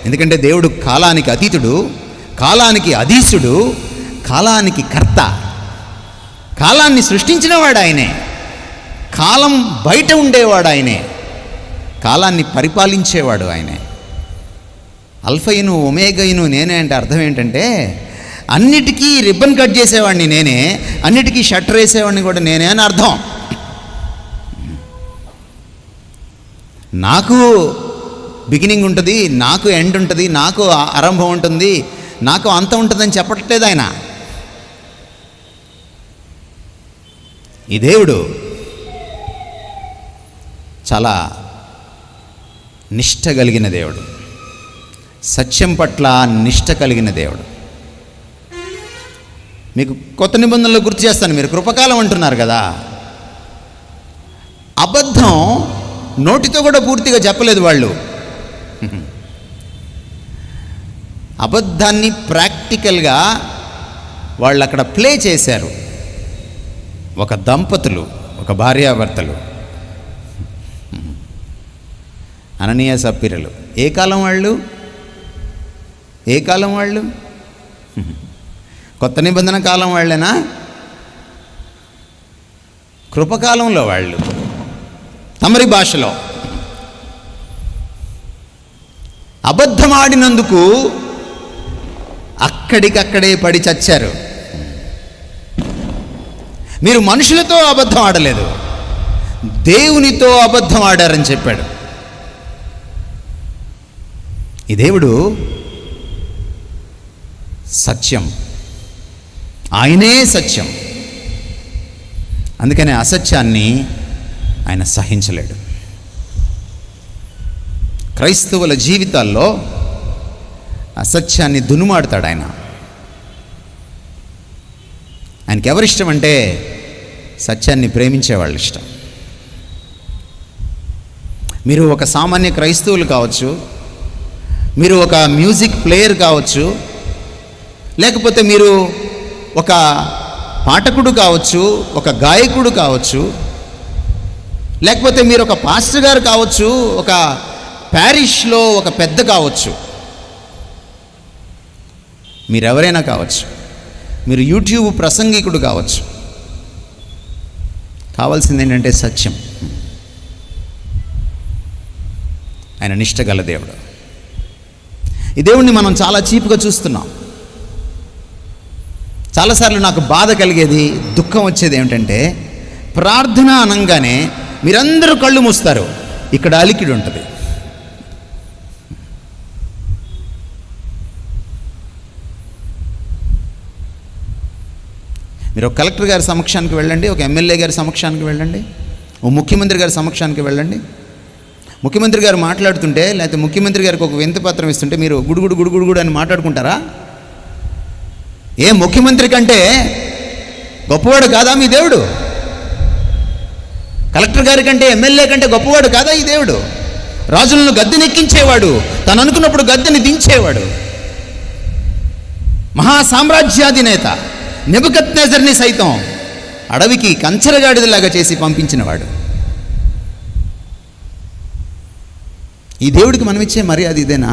ఎందుకంటే దేవుడు కాలానికి అతీతుడు, కాలానికి అధీశుడు, కాలానికి కర్త. కాలాన్ని సృష్టించినవాడు ఆయనే, కాలం బయట ఉండేవాడు ఆయనే, కాలాన్ని పరిపాలించేవాడు ఆయనే. అల్ఫయిను ఒమేగయిను నేనే అంటే అర్థం ఏంటంటే, అన్నిటికీ రిబ్బన్ కట్ చేసేవాడిని నేనే, అన్నిటికీ షట్టర్ వేసేవాడిని కూడా నేనే అని అర్థం. నాకు బిగినింగ్ ఉంటుంది, నాకు ఎండ్ ఉంటుంది, నాకు ఆరంభం ఉంటుంది, నాకు అంతం ఉంటుందని చెప్పట్లేదు ఆయన. ఈ దేవుడు చాలా నిష్ఠ కలిగిన దేవుడు, సత్యం పట్ల నిష్ఠ కలిగిన దేవుడు. మీకు కొత్త నిబంధనలు గుర్తు చేస్తాను. మీరు కృపకాలం అంటున్నారు కదా, అబద్ధం నోటితో కూడా పూర్తిగా చెప్పలేదు వాళ్ళు. అబద్ధాన్ని ప్రాక్టికల్గా వాళ్ళు అక్కడ ప్లే చేశారు. ఒక దంపతులు, ఒక భార్యాభర్తలు, అననీయ సప్పిరలు. ఏ కాలం వాళ్ళు? ఏ కాలం వాళ్ళు? కొత్త నిబంధన కాలం వాళ్ళేనా? కృపకాలంలో వాళ్ళు. తమరి భాషలో అబద్ధమాడినందుకు అక్కడికక్కడే పడి చచ్చారు. మీరు మనుషులతో అబద్ధం ఆడలేదు, దేవునితో అబద్ధం ఆడారని చెప్పాడు. ఈ దేవుడు సత్యం, ఆయనే సత్యం. అందుకనే అసత్యాన్ని ఆయన సహించలేడు. క్రైస్తవుల జీవితాల్లో అసత్యాన్ని దునుమాడతాడు ఆయన. ఆయనకి ఎవరిష్టం అంటే సత్యాన్ని ప్రేమించేవాళ్ళు ఇష్టం. మీరు ఒక సామాన్య క్రైస్తవులు కావచ్చు, మీరు ఒక మ్యూజిక్ ప్లేయర్ కావచ్చు, లేకపోతే మీరు ఒక పాఠకుడు కావచ్చు, ఒక గాయకుడు కావచ్చు, లేకపోతే మీరు ఒక పాస్టర్ గారు కావచ్చు, ఒక ప్యారిష్లో ఒక పెద్ద కావచ్చు, మీరెవరైనా కావచ్చు, మీరు యూట్యూబ్ ప్రసంగికుడు కావచ్చు. కావాల్సింది ఏంటంటే సత్యం. ఆయన నిష్ఠ గల దేవుడు. ఈ దేవుణ్ణి మనం చాలా చీప్గా చూస్తున్నాం. చాలాసార్లు నాకు బాధ కలిగేది, దుఃఖం వచ్చేది ఏమిటంటే, ప్రార్థన అనగానే మీరందరూ కళ్ళు మూస్తారు, ఇక్కడ అలికిడి ఉంటుంది. మీరు ఒక కలెక్టర్ గారి సమక్షానికి వెళ్ళండి, ఒక ఎమ్మెల్యే గారి సమక్షానికి వెళ్ళండి, ఓ ముఖ్యమంత్రి గారి సమక్షానికి వెళ్ళండి. ముఖ్యమంత్రి గారు మాట్లాడుతుంటే, లేకపోతే ముఖ్యమంత్రి గారికి ఒక వింత పత్రం ఇస్తుంటే మీరు గుడుగుడు గుడుగుడు అని మాట్లాడుకుంటారా? ఏ ముఖ్యమంత్రి కంటే గొప్పవాడు కాదా మీ దేవుడు? కలెక్టర్ గారి కంటే, ఎమ్మెల్యే కంటే గొప్పవాడు కాదా ఈ దేవుడు? రాజులను గద్దెనెక్కించేవాడు, తను అనుకున్నప్పుడు గద్దెని దించేవాడు, మహాసామ్రాజ్యాధినేత నెబుకద్నెజర్ని సైతం అడవికి కంచెరగాడిదలాగా చేసి పంపించినవాడు. ఈ దేవుడికి మనం ఇచ్చే మర్యాద ఇదేనా?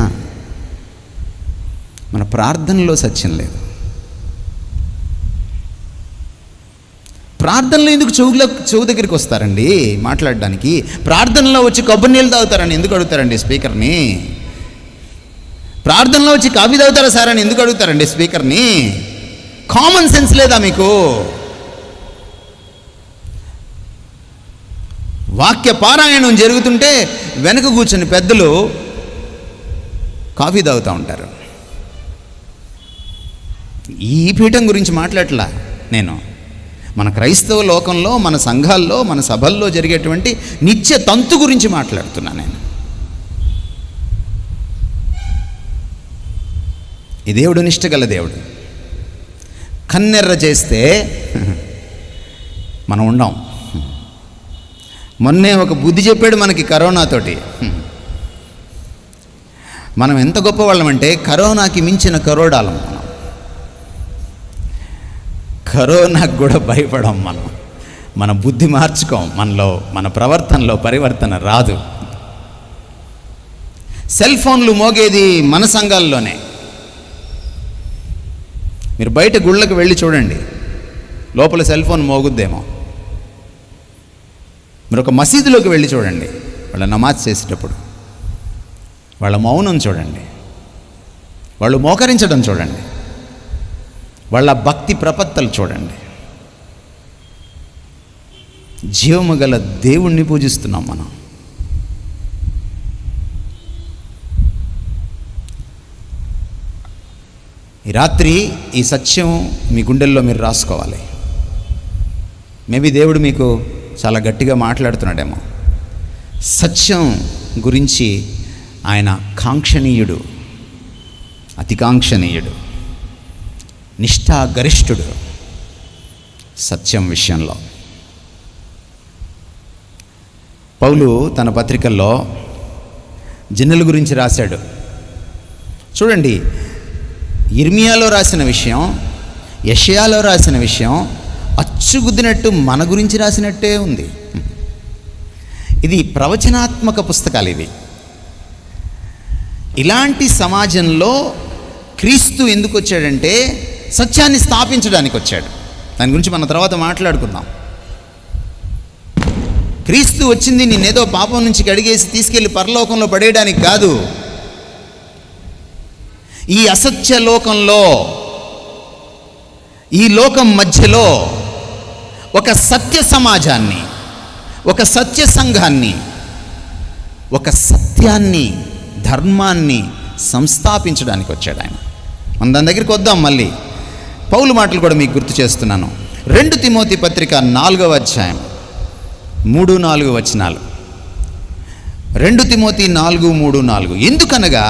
మన ప్రార్థనలో సత్యం లేదు. ప్రార్థనలో ఎందుకు చెవు దగ్గరికి వస్తారండి మాట్లాడడానికి? ప్రార్థనలో వచ్చి కొబ్బరి నీళ్ళు తాగుతారని ఎందుకు అడుగుతారండి స్పీకర్ని? ప్రార్థనలో వచ్చి కాఫీ తాగుతారా సార్ అని ఎందుకు అడుగుతారండి స్పీకర్ని? కామన్ సెన్స్ లేదా మీకు? వాక్య పారాయణం జరుగుతుంటే వెనక కూర్చుని పెద్దలు కాఫీ తాగుతూ ఉంటారు. ఈ పీఠం గురించి మాట్లాడట్లా నేను. మన క్రైస్తవ లోకంలో, మన సంఘాల్లో, మన సభల్లో జరిగేటువంటి నిత్య తంతు గురించి మాట్లాడుతున్నా నేను. ఈ దేవుడు నిష్ఠగల దేవుడు. కన్నెర్ర చేస్తే మనం ఉండం. మొన్నే ఒక బుద్ధి చెప్పాడు మనకి కరోనాతోటి. మనం ఎంత గొప్పవాళ్ళం అంటే కరోనాకి మించిన కరోడాలం మనం. కరోనాకు కూడా భయపడం మనం. మన బుద్ధి మార్చుకోం, మనలో మన ప్రవర్తనలో పరివర్తన రాదు. సెల్ ఫోన్లు మోగేది మన సంఘాల్లోనే. మీరు బయట గుళ్ళకు వెళ్ళి చూడండి, లోపల సెల్ ఫోన్ మోగుద్దేమో. మీరు ఒక మసీదులోకి వెళ్ళి చూడండి, వాళ్ళ నమాజ్ చేసేటప్పుడు వాళ్ళ మౌనం చూడండి, వాళ్ళు మోకరించడం చూడండి, వాళ్ళ భక్తి ప్రపత్తలు చూడండి. జీవము గల దేవుణ్ణి పూజిస్తున్నాం మనం. ఈ రాత్రి ఈ సత్యం మీ గుండెల్లో మీరు రాసుకోవాలి. మేబీ దేవుడు మీకు చాలా గట్టిగా మాట్లాడుతున్నాడేమో. సత్యం గురించి ఆయన కాంక్షణీయుడు, అతికాంక్షణీయుడు, నిష్ఠాగరిష్ఠుడు సత్యం విషయంలో. పౌలు తన పత్రికల్లో జనుల గురించి రాశాడు. చూడండి, ఇర్మియాలో రాసిన విషయం, యెషయాలో రాసిన విషయం అచ్చుగుద్దినట్టు మన గురించి రాసినట్టే ఉంది. ఇది ప్రవచనాత్మక పుస్తకాలు ఇవి. ఇలాంటి సమాజంలో క్రీస్తు ఎందుకు వచ్చాడంటే సత్యాన్ని స్థాపించడానికి వచ్చాడు. దాని గురించి మన తర్వాత మాట్లాడుకుందాం. క్రీస్తు వచ్చింది నిన్నేదో పాపం నుంచి కడిగేసి తీసుకెళ్ళి పరలోకంలో పడేయడానికి కాదు. ఈ అసత్య లోకంలో, ఈ లోకం మధ్యలో ఒక సత్య సమాజాన్ని, ఒక సత్య సంఘాన్ని, ఒక సత్యాన్ని, ధర్మాన్ని సంస్థాపించడానికి వచ్చాడు ఆయన. మనం దాని దగ్గరికి వద్దాం. మళ్ళీ పౌలు మాటలు కూడా మీకు గుర్తు చేస్తున్నాను. 2 తిమోతి పత్రిక 4వ అధ్యాయం 3-4 వచనాలు. 2 తిమోతి 4:3-4. ఎందుకనగా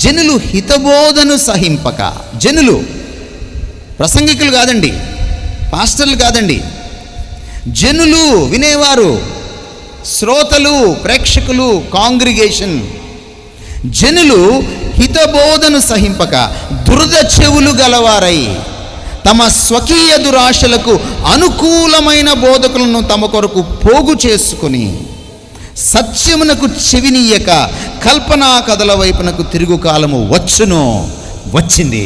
జనులు హితబోధను సహింపక, జనులు ప్రసంగికులు కాదండి, పాస్టర్లు కాదండి, జనులు, వినేవారు, శ్రోతలు, ప్రేక్షకులు, కాంగ్రిగేషన్, జనులు హితబోధను సహింపక దురద చెవులు గలవారై తమ స్వకీయ దురాశలకు అనుకూలమైన బోధకులను తమ కొరకు పోగు చేసుకుని సత్యమునకు చెవినీయక కల్పనా కథల వైపునకు తిరుగు కాలము వచ్చింది.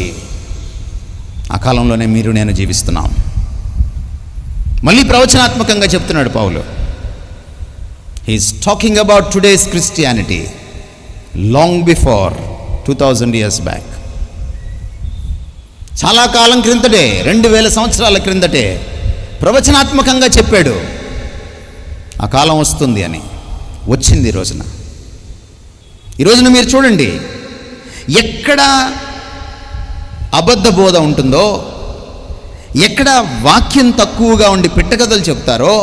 ఆ కాలంలోనే మీరు నేను జీవిస్తున్నాం. మళ్ళీ ప్రవచనాత్మకంగా చెప్తున్నాడు పౌలు. He's talking about today's Christianity long before 2000 years back. చాలా కాలం క్రిందటే, 2000 సంవత్సరాల క్రిందటే ప్రవచనాత్మకంగా చెప్పాడు ఆ కాలం వస్తుంది అని. వచ్చింది ఈ రోజున మీరు చూడండి, ఎక్కడ అబద్ధ బోధ ఉంటుందో, ఎక్కడ వాక్యం తక్కువగా ఉండి పిట్టకథలు చెప్తారో,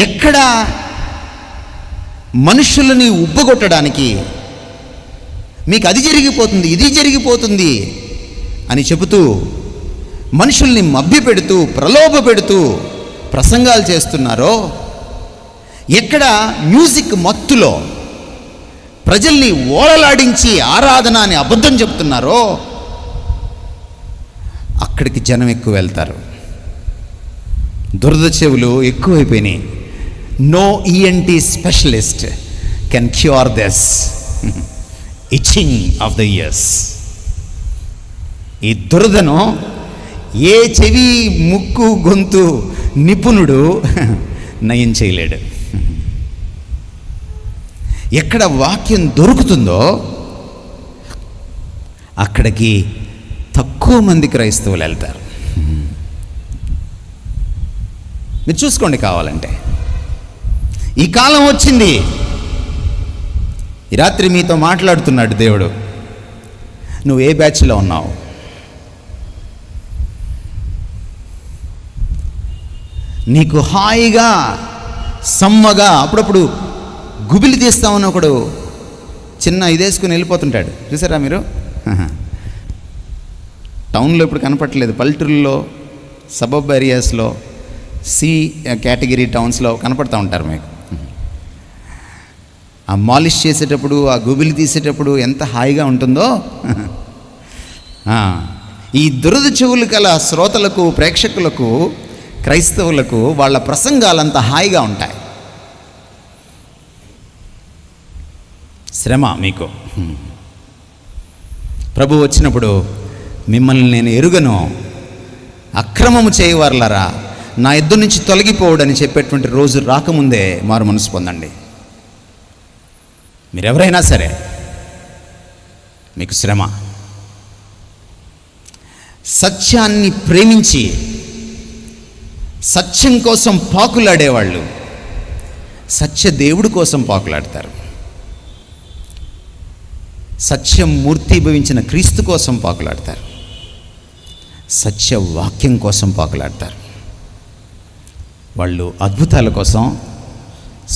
ఎక్కడ మనుషులని ఉబ్బగొట్టడానికి మీకు అది జరిగిపోతుంది, ఇది జరిగిపోతుంది అని చెబుతూ మనుషుల్ని మభ్యపెడుతూ, ప్రలోభ పెడుతూ ప్రసంగాలు చేస్తున్నారో, ఎక్కడ మ్యూజిక్ మత్తులో ప్రజల్ని ఓడలాడించి ఆరాధన అని అబద్ధం చెప్తున్నారో అక్కడికి జనం ఎక్కువ వెళ్తారు. దురద చెవులు ఎక్కువైపోయినాయి. No ENT specialist can cure this itching of the ears. ఈ దురదను ఏ చెవి, ముక్కు, గొంతు నిపుణుడు నయం చేయలేడు. ఎక్కడ వాక్యం దొరుకుతుందో అక్కడికి తక్కువ మంది క్రైస్తవులు వెళ్తారు. మీరు చూసుకోండి కావాలంటే. ఈ కాలం వచ్చింది. ఈ రాత్రి మీతో మాట్లాడుతున్నాడు దేవుడు. నువ్వు ఏ బ్యాచ్లో ఉన్నావు? నీకు హాయిగా, సమ్మగా, అప్పుడప్పుడు గుబిలి తీస్తామని ఒకడు చిన్న ఇదేసుకుని వెళ్ళిపోతుంటాడు. చూసారా మీరు? టౌన్లో ఇప్పుడు కనపట్లేదు, పల్లెటూరులో, సబబ్ ఏరియాస్లో, సి కేటగిరీ టౌన్స్లో కనపడుతూ ఉంటారు మీకు. ఆ మాలిష్ చేసేటప్పుడు, ఆ గుబిలి తీసేటప్పుడు ఎంత హాయిగా ఉంటుందో. ఈ దురద చెవులు కల శ్రోతలకు, ప్రేక్షకులకు, క్రైస్తవులకు వాళ్ళ ప్రసంగాలంత హాయిగా ఉంటాయి. శ్రమ మీకు. ప్రభు వచ్చినప్పుడు మిమ్మల్ని నేను ఎరుగను, అక్రమము చేయవారులారా నా ఎద్దు నుంచి తొలగిపోవడని చెప్పేటువంటి రోజు రాకముందే మారు మనసు పొందండి. మీరెవరైనా సరే మీకు శ్రమ. సత్యాన్ని ప్రేమించి సత్యం కోసం పాకులాడేవాళ్ళు సత్య దేవుడి కోసం పాకులాడతారు. సత్యం మూర్తిభవించిన క్రీస్తు కోసం పాకులాడతారు. సత్య వాక్యం కోసం పాకులాడతారు. వాళ్ళు అద్భుతాల కోసం,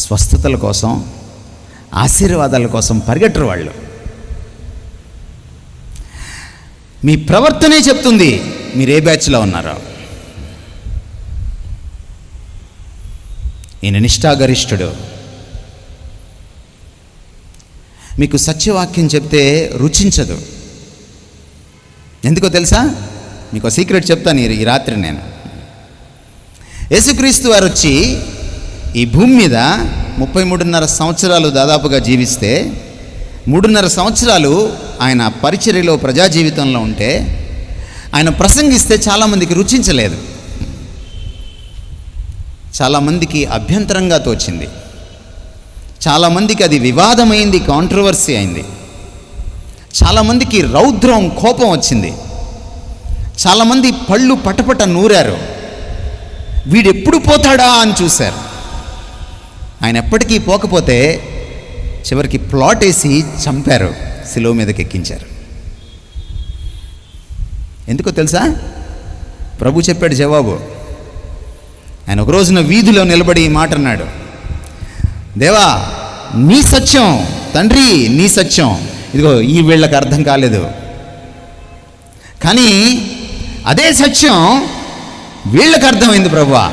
స్వస్థతల కోసం, ఆశీర్వాదాల కోసం పరిగెట్టరు. వాళ్ళు మీ ప్రవర్తనే చెప్తుంది మీరు ఏ బ్యాచ్లో ఉన్నారో. ఈయన నిష్ఠాగరిష్ఠుడు. మీకు సత్యవాక్యం చెప్తే రుచించదు. ఎందుకో తెలుసా? మీకు సీక్రెట్ చెప్తాను ఈ రాత్రి. నేను యేసుక్రీస్తు వారు వచ్చి ఈ భూమి మీద 33.5 సంవత్సరాలు దాదాపుగా జీవిస్తే 3.5 సంవత్సరాలు ఆయన పరిచర్యలో ప్రజా జీవితంలో ఉంటే ఆయన ప్రసంగిస్తే చాలామందికి రుచించలేదు. చాలామందికి అభ్యంతరంగా తోచింది. చాలామందికి అది వివాదమైంది, కాంట్రవర్సీ అయింది. చాలామందికి రౌద్రం, కోపం వచ్చింది. చాలామంది పళ్ళు పటపట నూరారు. వీడెప్పుడు పోతాడా అని చూశారు. ఆయన ఎప్పటికీ పోకపోతే చివరికి ప్లాట్ వేసి చంపారు, శిలువ మీదకి ఎక్కించారు. ఎందుకో తెలుసా? ప్రభు చెప్పాడు జవాబు. ఆయన ఒక రోజున వీధిలో నిలబడి ఈ మాట అన్నాడు, దేవా నీ సత్యం, తండ్రి నీ సత్యం, ఇదిగో ఈ వీళ్ళకి అర్థం కాలేదు, కానీ అదే సత్యం వీళ్ళకి అర్థమైంది ప్రభువా.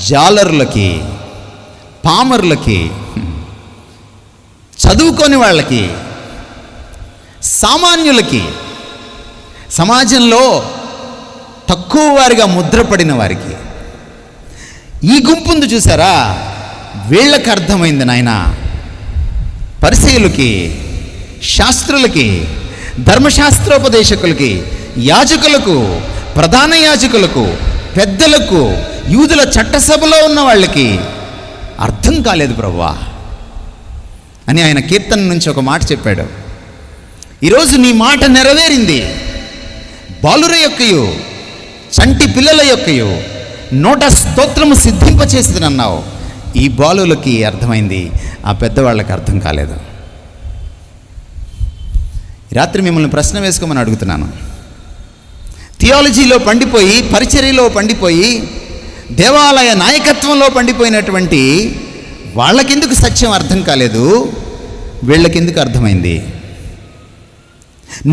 జాలరులకి, పామరులకి, చదువుకోని వాళ్ళకి, సామాన్యులకి, సమాజంలో తక్కువ వారిగా ముద్రపడిన వారికి, ఈ గుంపుంది చూసారా, వీళ్ళకి అర్థమైంది నాయన. పరిసయ్యులకి, శాస్త్రులకి, ధర్మశాస్త్రోపదేశకులకి, యాజకులకు, ప్రధాన యాజకులకు, పెద్దలకు, యూదుల చట్టసభలో ఉన్న వాళ్ళకి అర్థం కాలేదు ప్రభువా అని ఆయన కీర్తన నుంచి ఒక మాట చెప్పాడు. ఈరోజు నీ మాట నెరవేరింది. బాలుర యొక్కయు చంటి పిల్లల యొక్కయు నోట స్తోత్రము సిద్ధింపచేసింది అన్నావు. ఈ బాలులకి అర్థమైంది, ఆ పెద్దవాళ్ళకి అర్థం కాలేదు. రాత్రి మిమ్మల్ని ప్రశ్న వేసుకోమని అడుగుతున్నాను. థియాలజీలో పండిపోయి, పరిచర్యలో పండిపోయి, దేవాలయ నాయకత్వంలో పండిపోయినటువంటి వాళ్ళకెందుకు సత్యం అర్థం కాలేదు? వీళ్ళకెందుకు అర్థమైంది?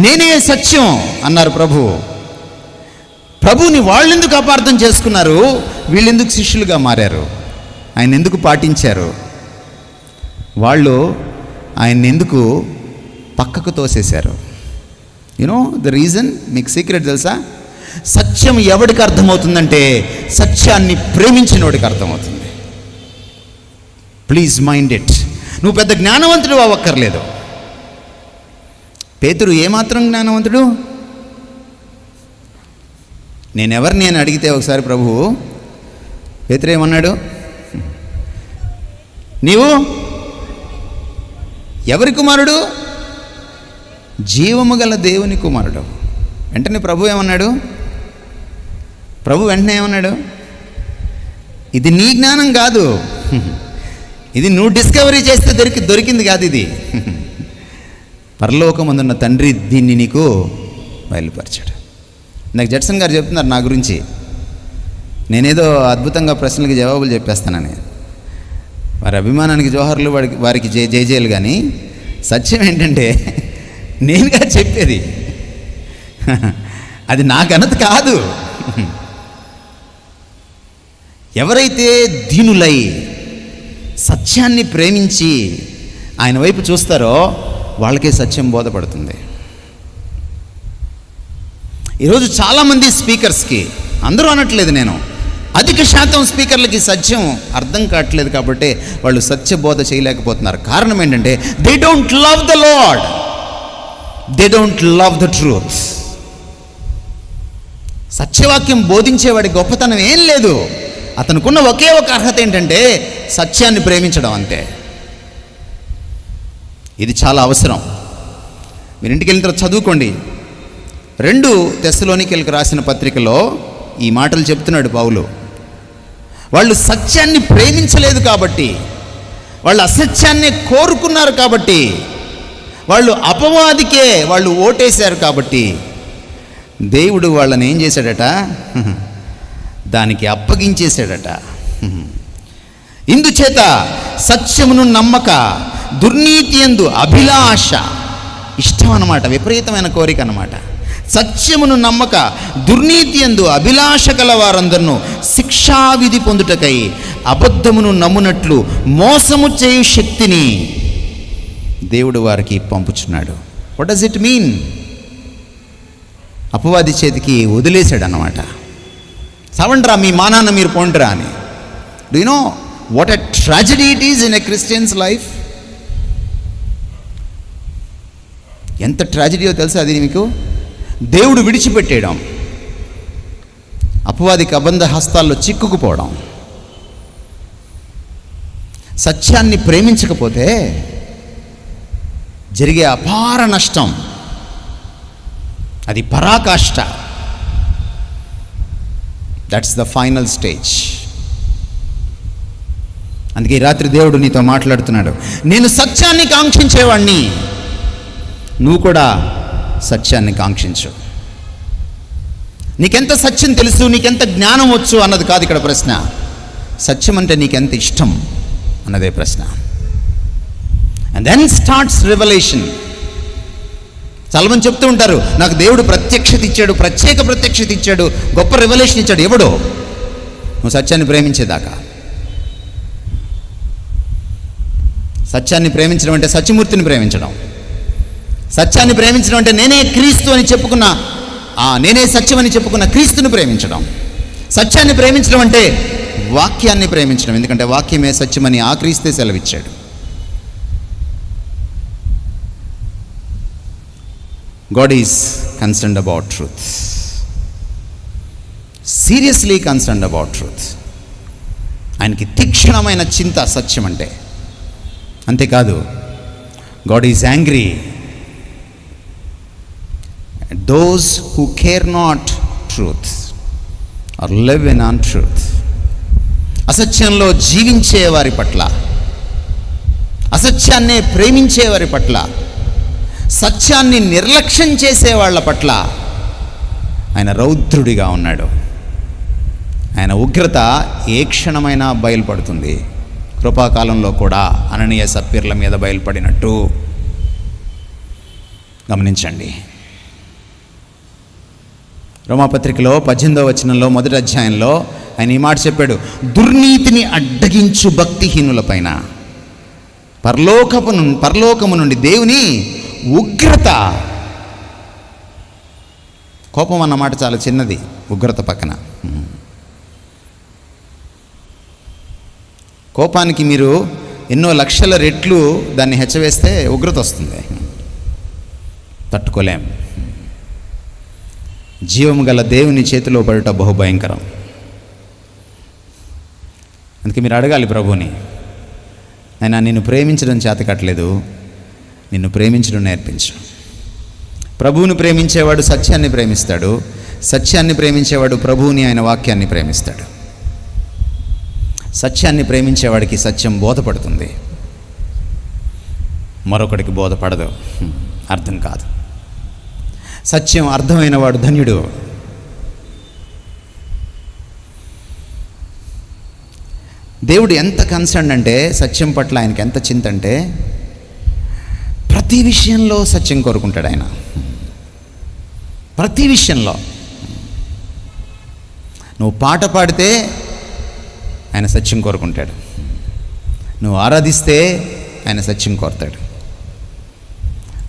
నేనే సత్యం అన్నారు ప్రభు. ప్రభుని వాళ్ళెందుకు అపార్థం చేసుకున్నారు? వీళ్ళెందుకు శిష్యులుగా మారారు? ఆయన ఎందుకు పాటించారు? వాళ్ళు ఆయన ఎందుకు పక్కకు తోసేశారు? You know the reason. మీకు సీక్రెట్ తెలుసా? సత్యం ఎవడికి అర్థమవుతుందంటే సత్యాన్ని ప్రేమించినోడికి అర్థమవుతుంది. Please mind it. నువ్వు పెద్ద జ్ఞానవంతుడు అవ్వక్కర్లేదు. పేతురు ఏమాత్రం జ్ఞానవంతుడు? నేనెవరిని అని అడిగితే ఒకసారి ప్రభు పేతురు ఏమన్నాడు? నీవు ఎవరి కుమారుడు? జీవము గల దేవుని కుమారుడు. వెంటనే ప్రభు ఏమన్నాడు? వెంటనే ఏమన్నాడు? ఇది నీ జ్ఞానం కాదు, ఇది నువ్వు డిస్కవరీ చేస్తే దొరికింది కాదు, ఇది పరలోకమందున్న తండ్రి దీన్ని నీకు బయలుపరిచాడు. నాకు జడ్సన్ గారు చెప్తున్నారు నా గురించి, నేనేదో అద్భుతంగా ప్రశ్నలకి జవాబులు చెప్పేస్తానని. వారి అభిమానానికి జోహర్లు, వారికి జయజయలు. కానీ సత్యం ఏంటంటే నేనుగా చెప్పేది, అది నా ఘనత కాదు. ఎవరైతే దీనులై సత్యాన్ని ప్రేమించి ఆయన వైపు చూస్తారో వాళ్ళకే సత్యం బోధపడుతుంది. ఈరోజు చాలామంది స్పీకర్స్కి, అందరూ అనట్లేదు నేను, అధిక శాతం స్పీకర్లకి సత్యం అర్థం కావట్లేదు కాబట్టి వాళ్ళు సత్య బోధ చేయలేకపోతున్నారు. కారణం ఏంటంటే they don't love the lord, they don't love the truth. సత్యవాక్యం బోధించేవాడి గొప్పతనం ఏం లేదు. అతనుకున్న ఒకే ఒక అర్హత ఏంటంటే సత్యాన్ని ప్రేమించడం, అంతే. ఇది చాలా అవసరం. మీరు ఇంటికి వెళ్ళిన తర్వాత చదువుకోండి. 2 తెస్సలోనికీయులకు రాసిన పత్రికలో ఈ మాటలు చెప్తున్నాడు పౌలు. వాళ్ళు సత్యాన్ని ప్రేమించలేదు కాబట్టి, వాళ్ళు అసత్యాన్నే కోరుకున్నారు కాబట్టి, వాళ్ళు అపవాదికే వాళ్ళు ఓటేశారు కాబట్టి దేవుడు వాళ్ళని ఏం చేశాడట, దానికి అప్పగించేశాడట. ఇందుచేత సత్యమును నమ్మక దుర్నీతి యందు అభిలాష, ఇష్టం అన్నమాట, విపరీతమైన కోరిక అన్నమాట. సత్యమును నమ్మక దుర్నీతి యందు అభిలాష గల వారందరినూ శిక్షావిధి పొందుటకై అబద్ధమును నమ్మునట్లు మోసము చేయు శక్తిని దేవుడు వారికి పంపుచున్నాడు. What does it mean? అపవాది చేతికి వదిలేశాడు అన్నమాట. సవండ్రా, మీ మానాన్న మీరు పోండిరా అని. Do you know what a tragedy it is in a Christians life? ఎంత ట్రాజడీయో తెలుసా అది మీకు? దేవుడు విడిచిపెట్టేయడం, అపవాదికి అబంధ హస్తాల్లో చిక్కుకుపోవడం. సత్యాన్ని ప్రేమించకపోతే జరిగే అపార నష్టం, అది పరాకాష్ట. That's the final stage. అందుకే ఈ రాత్రి దేవుడు నీతో మాట్లాడుతున్నాడు. నేను సత్యాన్ని కాంక్షించేవాడిని, నువ్వు కూడా సత్యాన్ని కాంక్షించు. నీకెంత సత్యం తెలుసు, నీకెంత జ్ఞానం వచ్చు అన్నది కాదు ఇక్కడ ప్రశ్న. సత్యం అంటే నీకెంత ఇష్టం అన్నదే ప్రశ్న. And then starts revolution. చాలామంది చెప్తూ ఉంటారు, నాకు దేవుడు ప్రత్యక్షత ఇచ్చాడు, ప్రత్యేక ప్రత్యక్షత ఇచ్చాడు, గొప్ప రివల్యూషన్ ఇచ్చాడు. ఎవడో? నువ్వు సత్యాన్ని ప్రేమించేదాకా. సత్యాన్ని ప్రేమించడం అంటే సత్యమూర్తిని ప్రేమించడం. సత్యాన్ని ప్రేమించడం అంటే నేనే క్రీస్తు అని చెప్పుకున్న, నేనే సత్యం అని చెప్పుకున్న క్రీస్తుని ప్రేమించడం. సత్యాన్ని ప్రేమించడం అంటే వాక్యాన్ని ప్రేమించడం, ఎందుకంటే వాక్యమే సత్యమని ఆ క్రీస్తే సెలవిచ్చాడు. God is concerned about truth. Seriously concerned about truth. ఆయనకి తీక్షణమైన చింత సత్యం అంటే. అంతేకాదు, God is angry at those who care not truth or live in untruth. అసత్యంలో జీవించే వారి పట్ల, అసత్యాన్నే ప్రేమించే వారి పట్ల, సత్యాన్ని నిర్లక్ష్యం చేసే వాళ్ళ పట్ల ఆయన రౌద్రుడిగా ఉన్నాడు. ఆయన ఉగ్రత ఏ క్షణమైనా బయలుపడుతుంది. కృపాకాలంలో కూడా అననీయ సప్పీర్ల మీద బయలుపడినట్టు. గమనించండి, రోమాపత్రికలో 18వ వచనంలో మొదటి అధ్యాయంలో ఆయన ఈ మాట చెప్పాడు, దుర్నీతిని అడ్డగించు భక్తిహీనులపైన పరలోకము నుండి దేవుని ఉగ్రత. కోపం అన్నమాట చాలా చిన్నది ఉగ్రత పక్కన. కోపానికి మీరు ఎన్నో లక్షల రెట్లు దాన్ని హెచ్చవేస్తే ఉగ్రత వస్తుంది, తట్టుకోలేం. జీవము గల దేవుని చేతిలో పడుట బహుభయంకరం. అందుకే మీరు అడగాలి ప్రభువుని, ఆయన నిన్ను ప్రేమించడం చేతకట్లేదు, నిన్ను ప్రేమించడం నేర్పించు. ప్రభువుని ప్రేమించేవాడు సత్యాన్ని ప్రేమిస్తాడు, సత్యాన్ని ప్రేమించేవాడు ప్రభువుని, ఆయన వాక్యాన్ని ప్రేమిస్తాడు. సత్యాన్ని ప్రేమించేవాడికి సత్యం బోధపడుతుంది, మరొకడికి బోధపడదు, అర్థం కాదు. సత్యం అర్థమైన వాడు ధన్యుడు. దేవుడు ఎంత కన్సర్న్ అంటే సత్యం పట్ల ఆయనకి ఎంత చింత అంటే ప్రతి విషయంలో సత్యం కోరుకుంటాడు ఆయన. ప్రతి విషయంలో నువ్వు పాట పాడితే ఆయన సత్యం కోరుకుంటాడు, నువ్వు ఆరాధిస్తే ఆయన సత్యం కోరుతాడు,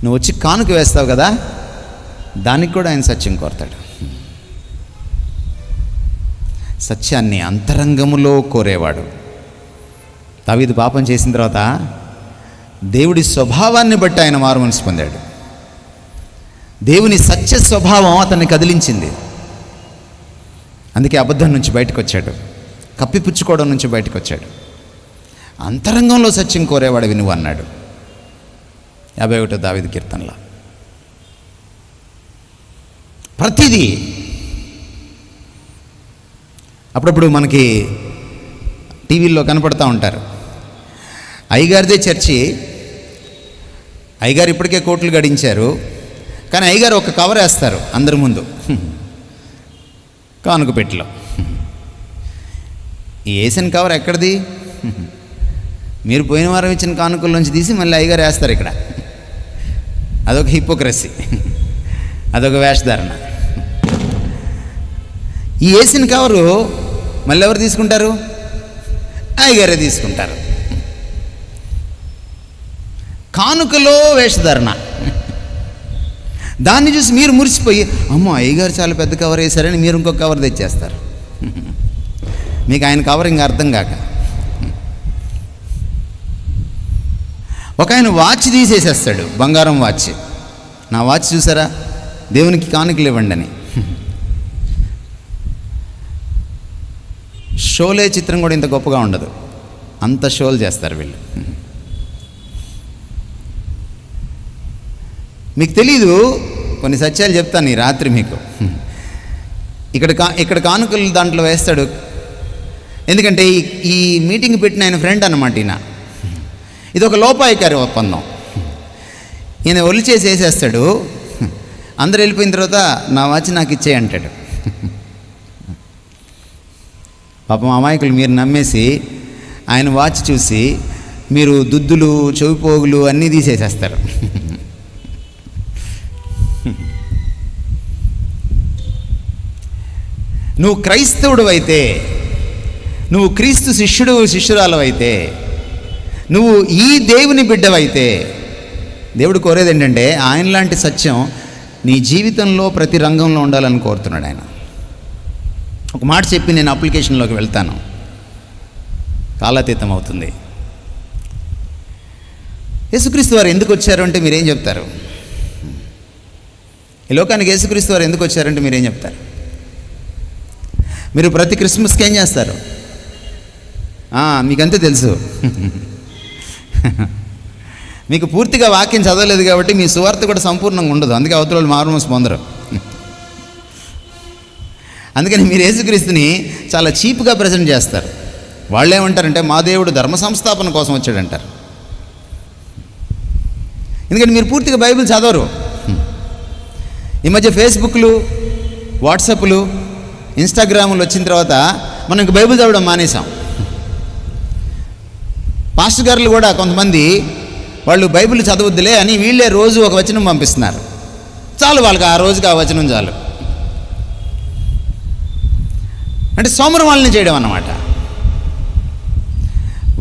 నువ్వు వచ్చి కానుక వేస్తావు కదా దానికి కూడా ఆయన సత్యం కోరుతాడు. సత్యాన్ని అంతరంగములో కోరేవాడు. దావీదు పాపం చేసిన తర్వాత దేవుడి స్వభావాన్ని బట్టి ఆయన మారు మనసు పొందాడు. దేవుని సత్య స్వభావం అతన్ని కదిలించింది. అందుకే అబద్ధం నుంచి బయటకు వచ్చాడు, కప్పిపుచ్చుకోవడం నుంచి బయటకు వచ్చాడు. అంతరంగంలో సత్యం కోరేవాడివి నువ్వు అన్నాడు 51వ దావీదు కీర్తనలో. ప్రతిదీ అప్పుడప్పుడు మనకి టీవీల్లో కనపడుతూ ఉంటారు. అయ్యగారిదే చర్చి, అయ్యగారు ఇప్పటికే కోట్లు గడించారు, కానీ అయ్యగారు ఒక కవర్ వేస్తారు అందరి ముందు కానుక పెట్టిలో. ఈ వేసిన కవర్ ఎక్కడిది? మీరు పోయిన వారం ఇచ్చిన కానుకల నుంచి తీసి మళ్ళీ అయ్యగారు వేస్తారు ఇక్కడ. అదొక హిపోక్రసీ, అదొక వేషధారణ. ఈ వేసిన కవరు మళ్ళీ ఎవరు తీసుకుంటారు? అయ్యగారే తీసుకుంటారు. కానుకలో వేషధారణ. దాన్ని చూసి మీరు మురిసిపోయి, అమ్మో అయ్యగారు చాలా పెద్ద కవర్ వేశారని మీరు ఇంకొక కవర్ తెచ్చేస్తారు. మీకు ఆయన కవర్ ఇంకా అర్థం కాక. ఒక ఆయన వాచ్ తీసేసేస్తాడు, బంగారం వాచ్. నా వాచ్ చూసారా, దేవునికి కానుకలు ఇవ్వండి అని. షోలే చిత్రం కూడా ఇంత గొప్పగా ఉండదు, అంత షోలు చేస్తారు వీళ్ళు. మీకు తెలీదు, కొన్ని సత్యాలు చెప్తాను ఈ రాత్రి మీకు. ఇక్కడ కానుకలు దాంట్లో వేస్తాడు. ఎందుకంటే ఈ మీటింగ్ పెట్టిన ఆయన ఫ్రెండ్ అన్నమాట ఈయన. ఇది ఒక లోపాయికారి ఒప్పందం. ఈయన ఒలి చేసి వేసేస్తాడు. అందరు వెళ్ళిపోయిన తర్వాత నా వాచ్ నాకు ఇచ్చేయి అంటాడు. పాపం అమాయకులు మీరు నమ్మేసి ఆయన వాచ్ చూసి మీరు దుద్దులు, చెవిపోగులు అన్నీ తీసేసేస్తారు. నువ్వు క్రైస్తవుడు అయితే, నువ్వు క్రీస్తు శిష్యురాలు అయితే, నువ్వు ఈ దేవుని బిడ్డవైతే, దేవుడు కోరేది ఏంటంటే ఆయన లాంటి సత్యం నీ జీవితంలో ప్రతి రంగంలో ఉండాలని కోరుతున్నాడు ఆయన. ఒక మాట చెప్పి నేను అప్లికేషన్లోకి వెళ్తాను, కాలాతీతం అవుతుంది. యేసుక్రీస్తు వారు ఎందుకు వచ్చారు అంటే మీరేం చెప్తారు? ఈ లోకానికి యేసుక్రీస్తు వారు ఎందుకు వచ్చారంటే మీరేం చెప్తారు? మీరు ప్రతి క్రిస్మస్కి ఏం చేస్తారు? మీకంతే తెలుసు. మీకు పూర్తిగా వాక్యం చదవలేదు కాబట్టి మీ సువార్త కూడా సంపూర్ణంగా ఉండదు. అందుకే అవతల వాళ్ళు మారుమనసు పొందరు. అందుకని మీరు యేసుక్రీస్తుని చాలా చీప్గా ప్రజెంట్ చేస్తారు. వాళ్ళు ఏమంటారంటే మా దేవుడు ధర్మ సంస్థాపన కోసం వచ్చాడంటారు. ఎందుకంటే మీరు పూర్తిగా బైబిల్ చదవరు. ఈ మధ్య ఫేస్బుక్లు, వాట్సాప్లు, ఇన్స్టాగ్రాములు వచ్చిన తర్వాత మనం ఇంక బైబిల్ చదవడం మానేసాం. పాస్టర్ గారులు కూడా కొంతమంది వాళ్ళు బైబిల్ చదవద్దులే అని వీళ్ళే రోజు ఒక వచనం పంపిస్తున్నారు. చాలు వాళ్ళకి ఆ రోజుకి ఆ వచనం చాలు. అంటే సోమరవాళ్ళని చేయడం అన్నమాట.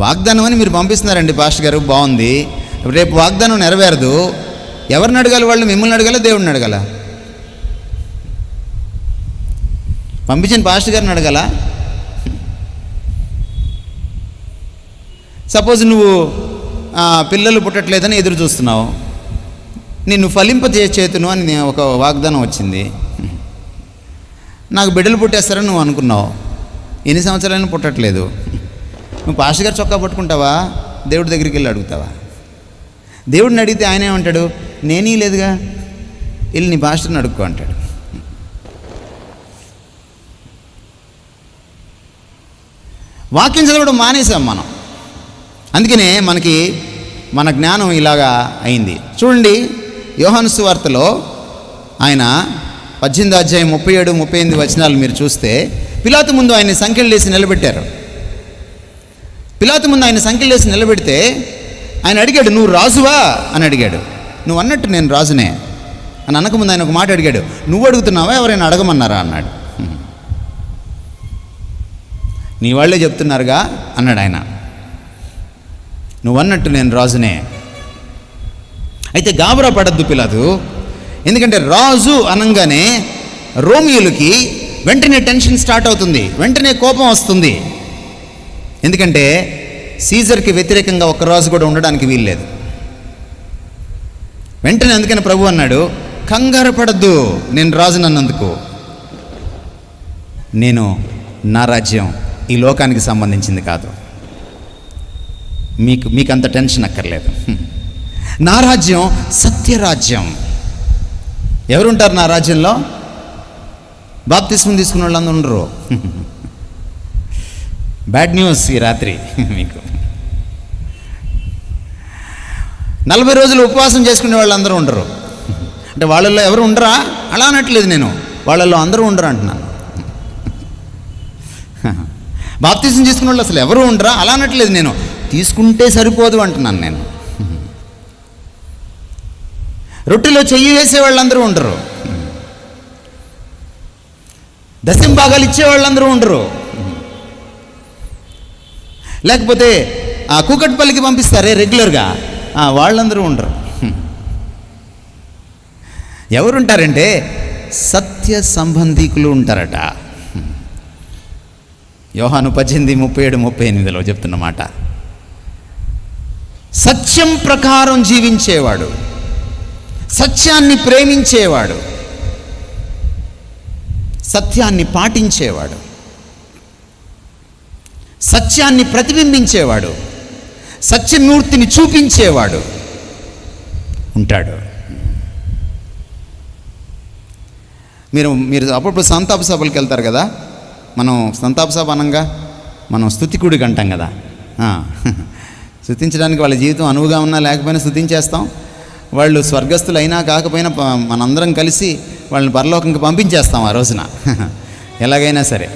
వాగ్దానం అని మీరు పంపిస్తున్నారండి పాస్టర్ గారు, బాగుంది. రేపు వాగ్దానం నెరవేరదు. ఎవరిని అడగాలి? వాళ్ళు మిమ్మల్ని అడగాల, దేవుడిని అడగాల? పంపించిన పాస్టర్ గారిని అడగాల? సపోజ్ నువ్వు పిల్లలు పుట్టట్లేదని ఎదురు చూస్తున్నావు, నిన్ను ఫలింప చేతును అని ఒక వాగ్దానం వచ్చింది. నాకు బిడ్డలు పుట్టేస్తారని నువ్వు అనుకున్నావు, ఎన్ని సంవత్సరాలైనా పుట్టట్లేదు. నువ్వు పాస్టర్ గారు చొక్కా పట్టుకుంటావా? దేవుడి దగ్గరికి వెళ్ళి అడుగుతావా? దేవుడిని అడిగితే ఆయన ఏమంటాడు? నేనీ లేదుగా, వెళ్ళి నీ పాస్టర్ని అడుక్కో అంటాడు. వాక్యం చదవడం మానేసాం మనం. అందుకనే మన జ్ఞానం ఇలాగా అయింది. చూడండి, యోహాను సువార్తలో ఆయన 18వ అధ్యాయం 37, 38 వచనాలు మీరు చూస్తే, పిలాతు ముందు ఆయన సంఖ్యలు వేసి నిలబెట్టారు. పిలాతు ముందు ఆయన సంఖ్యలు వేసి నిలబెడితే ఆయన అడిగాడు, నువ్వు రాజువా అని అడిగాడు. నువ్వు అన్నట్టు నేను రాజునే అని అనకముందు ఆయన ఒక మాట అడిగాడు, నువ్వు అడుగుతున్నావా ఎవరైనా అడగమన్నారా అన్నాడు. నీ వాళ్ళే చెప్తున్నారుగా అన్నాడు ఆయన. నువ్వన్నట్టు నేను రాజునే. అయితే గాబరా పడద్దు పిలాతు, ఎందుకంటే రాజు అనగానే రోమియోలకి వెంటనే టెన్షన్ స్టార్ట్ అవుతుంది, వెంటనే కోపం వస్తుంది. ఎందుకంటే సీజర్కి వ్యతిరేకంగా ఒక్కరోజు కూడా ఉండడానికి వీల్లేదు. వెంటనే అందుకని ప్రభు అన్నాడు, కంగారు పడద్దు, నేను రాజునన్నందుకు. నా రాజ్యం ఈ లోకానికి సంబంధించింది కాదు, మీకు అంత టెన్షన్ అక్కర్లేదు. నా రాజ్యం సత్యరాజ్యం. ఎవరుంటారు నా రాజ్యంలో? బాప్తిస్మం తీసుకున్న వాళ్ళందరూ ఉండరు. బ్యాడ్ న్యూస్ ఈ రాత్రి మీకు. 40 రోజులు ఉపవాసం చేసుకునే వాళ్ళందరూ ఉండరు. అంటే వాళ్ళల్లో ఎవరు ఉండరా అలా అనట్లేదు నేను, వాళ్ళల్లో అందరూ ఉండరు అంటున్నాను. బాప్తిజం తీసుకునే వాళ్ళు అసలు ఎవరు ఉండరా అలా అనట్లేదు నేను, తీసుకుంటే సరిపోదు అంటున్నాను నేను. రొట్టెలో చెయ్యి వేసే వాళ్ళందరూ ఉండరు, దశంభాగాలు ఇచ్చే వాళ్ళందరూ ఉండరు, లేకపోతే ఆ కూకట్పల్లికి పంపిస్తారే రెగ్యులర్గా వాళ్ళందరూ ఉండరు. ఎవరుంటారంటే సత్య సంబంధికులు ఉంటారట. యోహాను 18:37-38 చెప్తున్నమాట. సత్యం ప్రకారం జీవించేవాడు, సత్యాన్ని ప్రేమించేవాడు, సత్యాన్ని పాటించేవాడు, సత్యాన్ని ప్రతిబింబించేవాడు, సత్యమూర్తిని చూపించేవాడు ఉంటాడు. మీరు అప్పుడప్పుడు సంతాప సభలకు వెళ్తారు కదా. మనం సంతాప సభ అనంగా మనం స్తుతికుడికి అంటాం కదా. స్తుతించడానికి వాళ్ళ జీవితం అనువుగా ఉన్నా లేకపోయినా స్తుతించేస్తాం. వాళ్ళు స్వర్గస్థులు అయినా కాకపోయినా మనందరం కలిసి వాళ్ళని పరలోకంకి పంపించేస్తాం ఆ రోజున ఎలాగైనా సరే.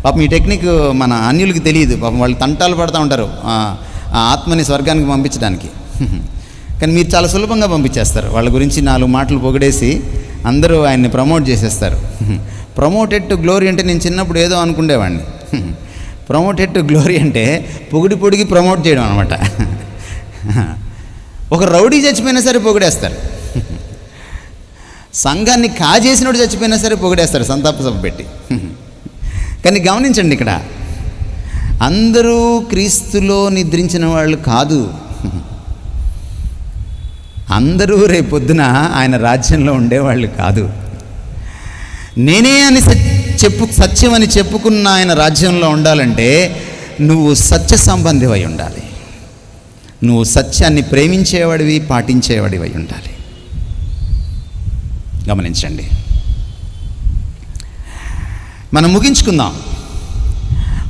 పాపం ఈ టెక్నిక్ మన అన్యులకి తెలియదు. పాపం వాళ్ళు తంటాలు పడుతూ ఉంటారు ఆ ఆత్మని స్వర్గానికి పంపించడానికి. కానీ మీరు చాలా సులభంగా పంపించేస్తారు. వాళ్ళ గురించి 4 మాటలు పొగిడేసి అందరూ ఆయన్ని ప్రమోట్ చేసేస్తారు. ప్రమోటెడ్ టు గ్లోరీ అంటే నేను చిన్నప్పుడు ఏదో అనుకునేవాడిని. ప్రమోటెడ్ టు గ్లోరీ అంటే పొగిడి ప్రమోట్ చేయడం అనమాట. ఒక రౌడీ చచ్చిపోయినా సరే పొగిడేస్తారు, సంఘాన్ని కాజేసినోడు చచ్చిపోయినా సరే పొగిడేస్తారు సంతాప సభ పెట్టి. కానీ గమనించండి, ఇక్కడ అందరూ క్రీస్తులో నిద్రించిన వాళ్ళు కాదు. అందరూ రేపొద్దున ఆయన రాజ్యంలో ఉండేవాళ్ళు కాదు. నేనే అని సత్యం అని చెప్పుకున్న ఆయన రాజ్యంలో ఉండాలంటే నువ్వు సత్య సంబంధివై ఉండాలి, నువ్వు సత్యాన్ని ప్రేమించేవాడివి, పాటించేవాడివై ఉండాలి. గమనించండి. మనం ముగించుకుందాం.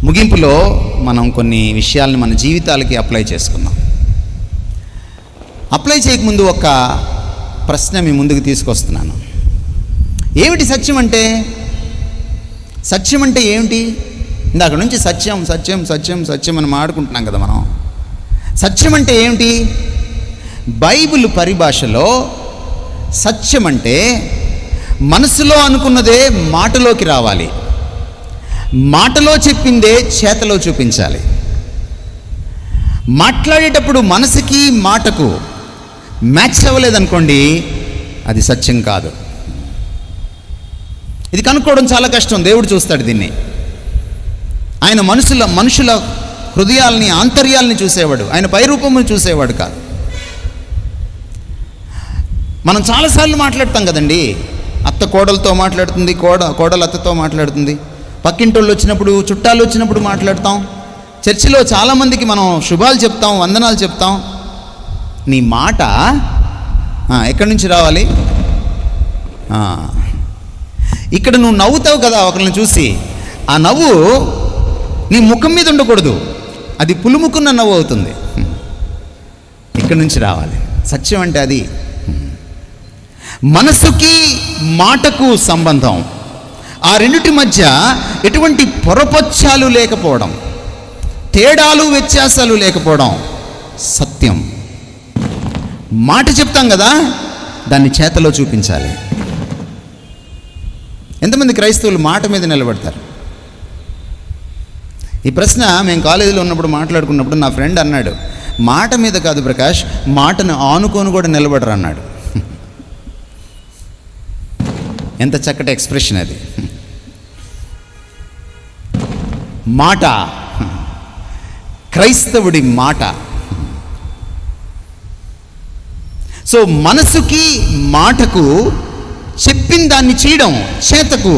ముగింపులో మనం కొన్ని విషయాలను మన జీవితాలకి అప్లై చేసుకుందాం. అప్లై చేయకముందు ఒక ప్రశ్న మీ ముందుకు తీసుకొస్తున్నాను. ఏమిటి సత్యం అంటే? సత్యం అంటే ఏమిటి? ఇందాక నుంచి సత్యం సత్యం సత్యం సత్యం అని మాట్లాడుకుంటున్నాం కదా మనం. సత్యం అంటే ఏమిటి? బైబిల్ పరిభాషలో సత్యం అంటే మనసులో అనుకున్నదే మాటలోకి రావాలి, మాటలో చెప్పిందే చేతలో చూపించాలి. మాట్లాడేటప్పుడు మనసుకి మాటకు మ్యాచ్ అవ్వలేదనుకోండి, అది సత్యం కాదు. ఇది కనుక్కోవడం చాలా కష్టం. దేవుడు చూస్తాడు దీన్ని. ఆయన మనుషుల హృదయాల్ని, ఆంతర్యాల్ని చూసేవాడు, ఆయన పైరూపమును చూసేవాడు కాదు. మనం చాలాసార్లు మాట్లాడతాం కదండి. అత్త కోడలతో మాట్లాడుతుంది, కోడలు అత్తతో మాట్లాడుతుంది, పక్కింటోళ్ళు వచ్చినప్పుడు, చుట్టాలు వచ్చినప్పుడు మాట్లాడతాం. చర్చిలో చాలామందికి మనం శుభాలు చెప్తాం, వందనాలు చెప్తాం. నీ మాట ఎక్కడి నుంచి రావాలి? ఇక్కడ నువ్వు నవ్వుతావు కదా ఒకరిని చూసి, ఆ నవ్వు నీ ముఖం మీద ఉండకూడదు, అది పులుముకున్న నవ్వు అవుతుంది. ఇక్కడి నుంచి రావాలి. సత్యం అంటే అది. మనసుకి మాటకు సంబంధం, ఆ రెండిటి మధ్య ఎటువంటి పొరపచ్చాలు లేకపోవడం, తేడాలు వ్యత్యాసాలు లేకపోవడం సత్యం. మాట చెప్తాం కదా, దాన్ని చేతలో చూపించాలి. ఎంతమంది క్రైస్తవులు మాట మీద నిలబడతారు? ఈ ప్రశ్న మేము కాలేజీలో ఉన్నప్పుడు మాట్లాడుకున్నప్పుడు నా ఫ్రెండ్ అన్నాడు, మాట మీద కాదు ప్రకాష్, మాటను ఆనుకొని కూడా నిలబడరు అన్నాడు. ఎంత చక్కటి ఎక్స్ప్రెషన్ అది. మాట, క్రైస్తవుడి మాట. సో మనసుకి మాటకు చెప్పిన దాన్ని చేయడం, చేతకు,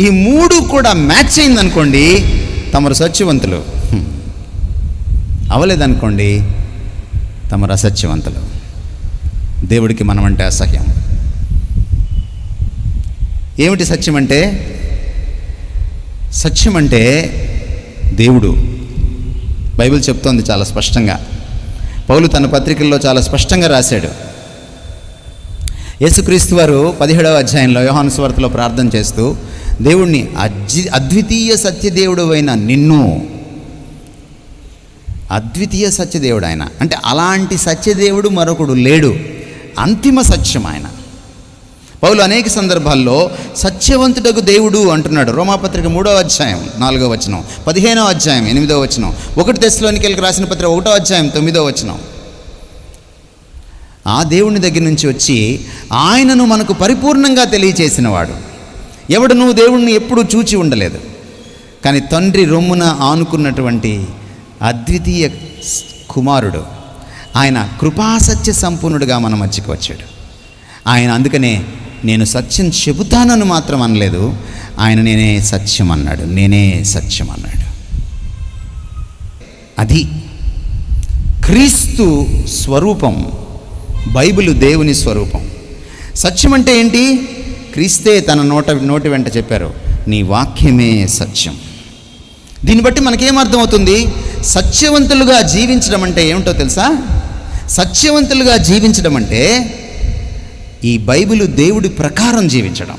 ఈ మూడు కూడా మ్యాచ్ అయిందనుకోండి తమరు సత్యవంతులు, అవలేదనుకోండి తమరు అసత్యవంతులు. దేవుడికి మనమంటే అసహ్యం. ఏమిటి సత్యం అంటే? సత్యం అంటే దేవుడు. బైబిల్ చెప్తోంది చాలా స్పష్టంగా. పౌలు తన పత్రికల్లో చాలా స్పష్టంగా రాశాడు. యేసుక్రీస్తు వారు 17వ అధ్యాయంలో యోహాను సువార్తలో ప్రార్థన చేస్తూ దేవుణ్ణి అద్వితీయ సత్యదేవుడు అయిన నిన్ను, అద్వితీయ సత్యదేవుడు ఆయన అంటే అలాంటి సత్యదేవుడు మరొకడు లేడు, అంతిమ సత్యం ఆయన. పౌలు అనేక సందర్భాల్లో సత్యవంతుడకు దేవుడు అంటున్నాడు. రోమాపత్రిక 3వ అధ్యాయం 4వ వచనం, 15వ అధ్యాయం 8వ వచనం, 1 తెస్సలోనికైలకు రాసిన పత్రిక 1వ అధ్యాయం 9వ వచనం. ఆ దేవుని దగ్గర నుంచి వచ్చి ఆయనను మనకు పరిపూర్ణంగా తెలియచేసినవాడు. ఎవడును దేవుణ్ణి ఎప్పుడూ చూచి ఉండలేదు, కానీ తండ్రి రొమ్మున ఆనుకున్నటువంటి అద్వితీయ కుమారుడు ఆయన కృపాసత్య సంపూర్ణుడుగా మన మధ్యకు వచ్చాడు. ఆయన అందుకనే నేను సత్యం చెబుతానని మాత్రం అనలేదు, ఆయన నేనే సత్యం అన్నాడు, నేనే సత్యం అన్నాడు. అది క్రీస్తు స్వరూపం. బైబిలు దేవుని స్వరూపం. సత్యం అంటే ఏంటి? క్రీస్తే తన నోటి వెంట చెప్పారు, నీ వాక్యమే సత్యం. దీన్ని బట్టి మనకేమర్థమవుతుంది? సత్యవంతులుగా జీవించడం అంటే ఏమిటో తెలుసా? సత్యవంతులుగా జీవించడం అంటే ఈ బైబిలు దేవుడి ప్రకారం జీవించడం,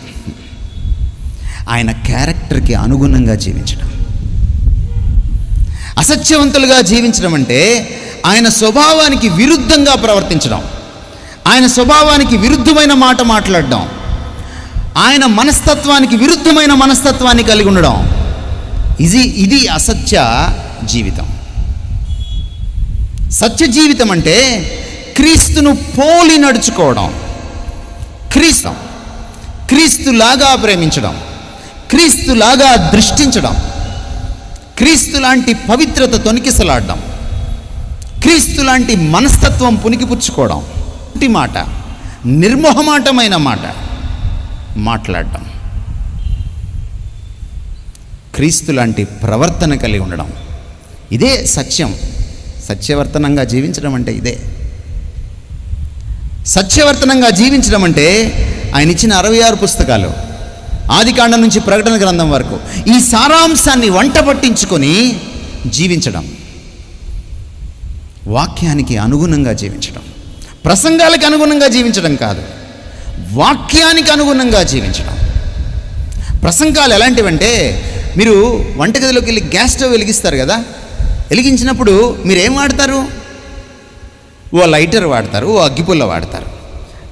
ఆయన క్యారెక్టర్కి అనుగుణంగా జీవించడం. అసత్యవంతులుగా జీవించడం అంటే ఆయన స్వభావానికి విరుద్ధంగా ప్రవర్తించడం, ఆయన స్వభావానికి విరుద్ధమైన మాట మాట్లాడడం, ఆయన మనస్తత్వానికి విరుద్ధమైన మనస్తత్వాన్ని కలిగి ఉండడం. ఇది అసత్య జీవితం. సత్య జీవితం అంటే క్రీస్తును పోలి నడుచుకోవడం, క్రీస్తులాగా ప్రేమించడం, క్రీస్తులాగా దృష్టించడం, క్రీస్తు లాంటి పవిత్రత తొణికిసలాడడం, క్రీస్తు లాంటి మనస్తత్వం పునికిపుచ్చుకోవడం, మాట, నిర్మోహమాటమైన మాట మాట్లాడడం, క్రీస్తు లాంటి ప్రవర్తన కలిగి ఉండడం. ఇదే సత్యం. సత్యవర్తనంగా జీవించడం అంటే ఇదే. సత్యవర్తనంగా జీవించడం అంటే ఆయన ఇచ్చిన 66 పుస్తకాలు, ఆదికాండం నుంచి ప్రకటన గ్రంథం వరకు, ఈ సారాంశాన్ని వంట పట్టించుకొని జీవించడం, వాక్యానికి అనుగుణంగా జీవించడం. ప్రసంగాలకు అనుగుణంగా జీవించడం కాదు, వాక్యానికి అనుగుణంగా జీవించడం. ప్రసంగాలు ఎలాంటివంటే, మీరు వంటగదిలోకి వెళ్ళి గ్యాస్ స్టవ్ వెలిగిస్తారు కదా, వెలిగించినప్పుడు మీరు ఏం వాడతారు? ఓ లైటర్ వాడతారు, ఓ అగ్గిపుల్ల వాడతారు.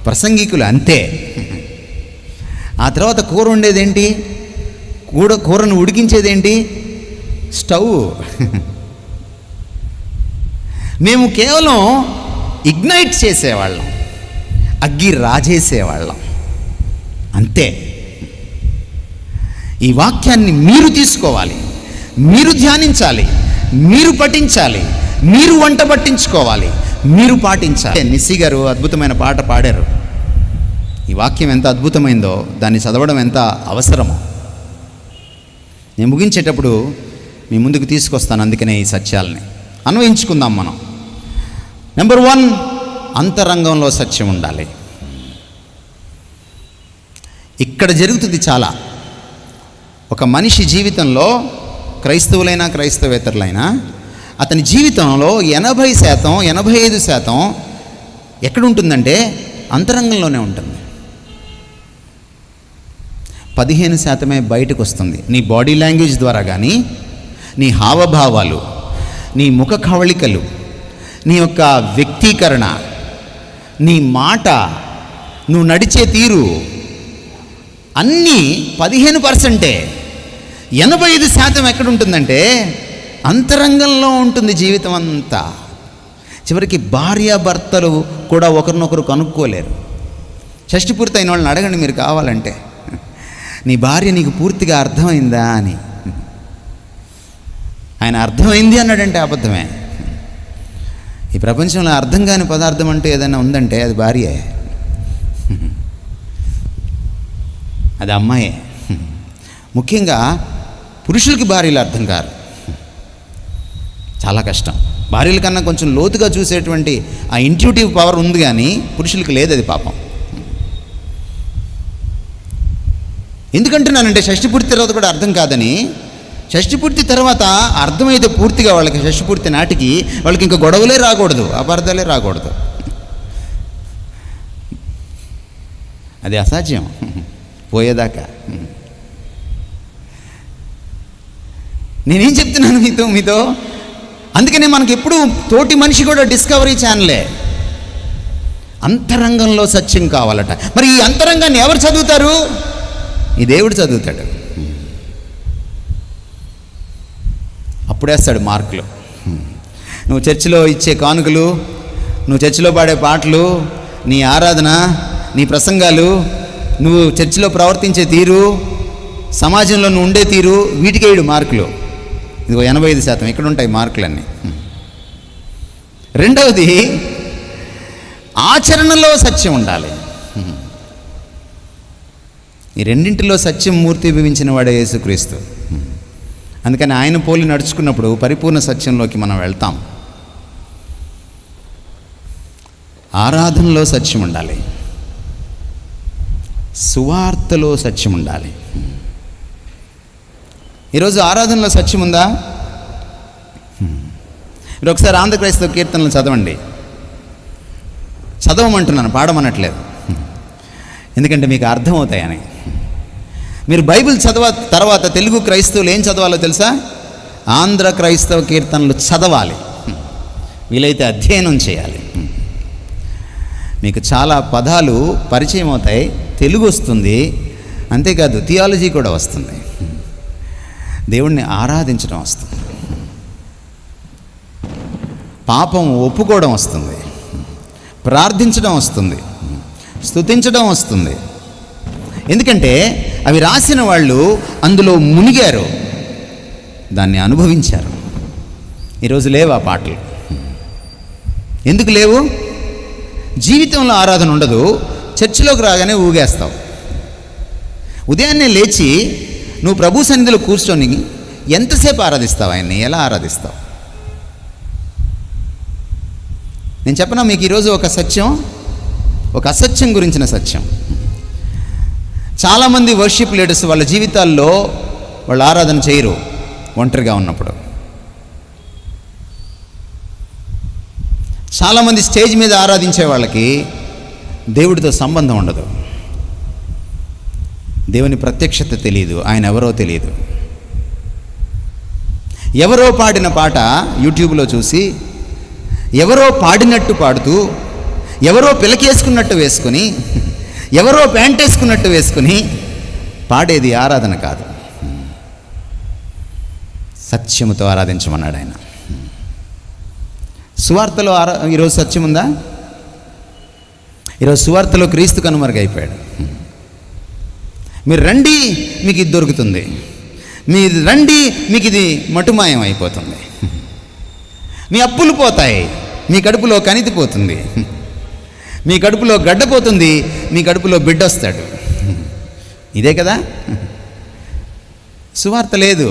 ప్రసంగికులు అంతే. ఆ తర్వాత కూర ఉండేదేంటి? కూరను ఉడికించేదేంటి? స్టవ్. మేము కేవలం ఇగ్నైట్ చేసేవాళ్ళం, అగ్గి రాజేసేవాళ్ళం అంతే. ఈ వాక్యాన్ని మీరు తీసుకోవాలి, మీరు ధ్యానించాలి, మీరు పఠించాలి, మీరు వంట పట్టించుకోవాలి, మీరు పాటించాలి. నిస్సి గారు అద్భుతమైన పాట పాడారు. ఈ వాక్యం ఎంత అద్భుతమైందో, దాన్ని చదవడం ఎంత అవసరమో నేను ముగించేటప్పుడు మీ ముందుకు తీసుకొస్తాను. అందుకనే ఈ సత్యాలని అన్వయించుకుందాం మనం. నెంబర్ 1, అంతరంగంలో సత్యం ఉండాలి. ఇక్కడ జరుగుతుంది చాలా. ఒక మనిషి జీవితంలో, క్రైస్తవులైనా క్రైస్తవేతరులైనా, అతని జీవితంలో 80%, 85% ఎక్కడుంటుందంటే అంతరంగంలోనే ఉంటుంది. 15% బయటకు వస్తుంది. నీ బాడీ లాంగ్వేజ్ ద్వారా కానీ, నీ హావభావాలు, నీ ముఖ కవళికలు, నీ యొక్క వ్యక్తీకరణ, నీ మాట, నువ్వు నడిచే తీరు, అన్నీ 15%. 85% ఎక్కడుంటుందంటే అంతరంగంలో ఉంటుంది జీవితం అంతా. చివరికి భార్యాభర్తలు కూడా ఒకరినొకరు కనుక్కోలేరు. షష్ఠి పూర్తయిన వాళ్ళని అడగండి మీరు కావాలంటే, నీ భార్య నీకు పూర్తిగా అర్థమైందా అని. ఆయన అర్థమైంది అన్నాడంటే అబద్ధమే. ఈ ప్రపంచంలో అర్థం కాని పదార్థం అంటూ ఏదైనా ఉందంటే అది భార్యే, అది అమ్మాయే. ముఖ్యంగా పురుషులకి భార్యలు అర్థం కారు, చాలా కష్టం. భార్యల కన్నా కొంచెం లోతుగా చూసేటువంటి ఆ ఇంట్యూటివ్ పవర్ ఉంది, కానీ పురుషులకి లేదు అది పాపం. ఎందుకంటున్నానంటే షష్ఠిపూర్తి తర్వాత కూడా అర్థం కాదని. షష్ఠిపూర్తి తర్వాత అర్థమైతే పూర్తిగా వాళ్ళకి షష్ఠిపూర్తి నాటికి వాళ్ళకి ఇంకా గొడవలే రాకూడదు, అపార్థాలే రాకూడదు. అది అసాధ్యం పోయేదాకా. నేనేం చెప్తున్నాను మీతో అందుకనే మనకి ఎప్పుడు తోటి మనిషి కూడా డిస్కవరీ ఛానలే. అంతరంగంలో సత్యం కావాలట. మరి ఈ అంతరంగాన్ని ఎవరు చదువుతారు? ఈ దేవుడు చదువుతాడు, అప్పుడేస్తాడు మార్కులు. నువ్వు చర్చిలో ఇచ్చే కానుకలు, నువ్వు చర్చిలో పాడే పాటలు, నీ ఆరాధన, నీ ప్రసంగాలు, నువ్వు చర్చిలో ప్రవర్తించే తీరు, సమాజంలో నువ్వు ఉండే తీరు, వీటికే వీడు మార్కులు. ఇదిగో 85% ఇక్కడ ఉంటాయి మార్కులన్నీ. రెండవది ఆచరణలో సత్యం ఉండాలి. ఈ రెండింటిలో సత్యం మూర్తిభవించిన వాడే యేసుక్రీస్తు. అందుకని ఆయన పోలి నడుచుకున్నప్పుడు పరిపూర్ణ సత్యంలోకి మనం వెళ్తాం. ఆరాధనలో సత్యం ఉండాలి, సువార్తలో సత్యం ఉండాలి. ఈరోజు ఆరాధనలో సత్యం ఉందా? మీరు ఒకసారి ఆంధ్రక్రైస్తవ కీర్తనలు చదవండి. చదవమంటున్నాను, పాడమనట్లేదు, ఎందుకంటే మీకు అర్థమవుతాయని. మీరు బైబిల్ తర్వాత తెలుగు క్రైస్తవులు ఏం చదవాలో తెలుసా? ఆంధ్ర క్రైస్తవ కీర్తనలు చదవాలి, వీలైతే అధ్యయనం చేయాలి. మీకు చాలా పదాలు పరిచయం అవుతాయి, తెలుగు వస్తుంది, అంతేకాదు థియాలజీ కూడా వస్తుంది, దేవుణ్ణి ఆరాధించడం వస్తుంది, పాపం ఒప్పుకోవడం వస్తుంది, ప్రార్థించడం వస్తుంది, స్తుతించడం వస్తుంది. ఎందుకంటే అవి రాసిన వాళ్ళు అందులో మునిగారు, దాన్ని అనుభవించారు. ఈరోజు లేవు ఆ పాటలు. ఎందుకు లేవు? జీవితంలో ఆరాధన ఉండదు, చర్చిలోకి రాగానే ఊగేస్తావు. ఉదయాన్నే లేచి నువ్వు ప్రభు సన్నిధిలో కూర్చొని ఎంతసేపు ఆరాధిస్తావు? ఆయన్ని ఎలా ఆరాధిస్తావు? నేను చెప్పనా మీకు ఈరోజు ఒక సత్యం, ఒక అసత్యం గురించిన సత్యం. చాలామంది వర్షిప్ లీడర్స్ వాళ్ళ జీవితాల్లో వాళ్ళు ఆరాధన చేయరు ఒంటరిగా ఉన్నప్పుడు. చాలామంది స్టేజ్ మీద ఆరాధించే వాళ్ళకి దేవుడితో సంబంధం ఉండదు, దేవుని ప్రత్యక్షత తెలియదు, ఆయన ఎవరో తెలియదు. ఎవరో పాడిన పాట యూట్యూబ్లో చూసి ఎవరో పాడినట్టు పాడుతూ, ఎవరో పిలకేసుకున్నట్టు వేసుకుని, ఎవరో ప్యాంట్ వేసుకున్నట్టు వేసుకుని పాడేది ఆరాధన కాదు. సత్యముతో ఆరాధించమన్నాడు ఆయన. సువార్తలో ఈరోజు సత్యం ఉందా? ఈరోజు సువార్తలో క్రీస్తు కనుమరుగైపోయాడు. మీరు రండి మీకు ఇది దొరుకుతుంది, మీరు రండి మీకు ఇది మటుమాయం అయిపోతుంది, మీ అప్పులు పోతాయి, మీ కడుపులో కణితి పోతుంది, మీ కడుపులో గడ్డ పోతుంది, మీ కడుపులో బిడ్డ వస్తాడు. ఇదే కదా సువార్త. లేదు,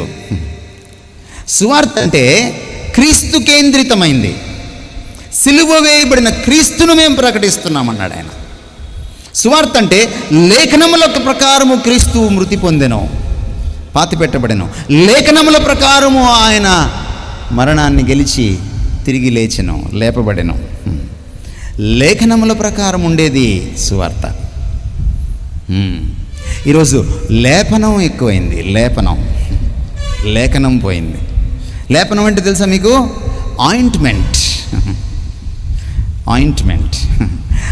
సువార్త అంటే క్రీస్తు కేంద్రితమైంది. సిలువ వేయబడిన క్రీస్తును మేము ప్రకటిస్తున్నామన్నాడు ఆయన. సువార్త అంటే లేఖనముల ప్రకారము క్రీస్తు మృతి పొందెను, పాతిపెట్టబడెను, లేఖనముల ప్రకారము ఆయన మరణాన్ని గెలిచి తిరిగి లేచెను, లేపబడెను. లేఖనముల ప్రకారం ఉండేది సువార్త. ఈరోజు లేపనం ఎక్కువైంది, లేఖనం పోయింది. లేపనం అంటే తెలుసా మీకు?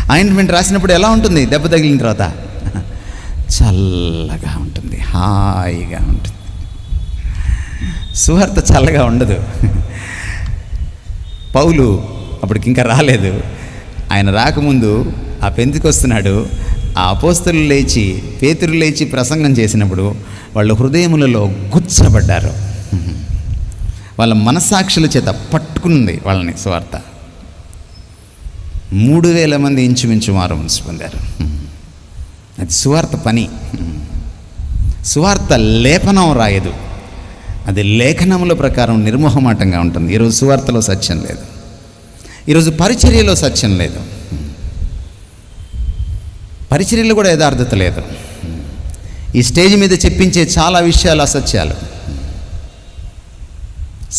ఆయింట్మెంట్ రాసినప్పుడు ఎలా ఉంటుంది? దెబ్బ తగిలిన తర్వాత చల్లగా ఉంటుంది, హాయిగా ఉంటుంది. సువార్త చల్లగా ఉండదు. పౌలు అప్పటికి ఇంకా రాలేదు, ఆయన రాకముందు ఆ పెంతెకొస్తున్నాడు. ఆ అపోస్తలులు లేచి, పేతురు లేచి ప్రసంగం చేసినప్పుడు వాళ్ళు హృదయములలో గుచ్చబడ్డారు. వాళ్ళ మనస్సాక్షుల చేత పట్టుకుంది వాళ్ళని సువార్త. 3,000 మంది ఇంచుమించు మారుమనసు పొందారు. అది సువార్త పని. సువార్త లేపనం రాయదు, అది లేఖనముల ప్రకారం నిర్మోహమాటంగా ఉంటుంది. ఈరోజు సువార్తలో సత్యం లేదు, ఈరోజు పరిచర్యలో సత్యం లేదు, పరిచర్యలో కూడా యథార్థత లేదు. ఈ స్టేజ్ మీద చెప్పించే చాలా విషయాలు అసత్యాలు.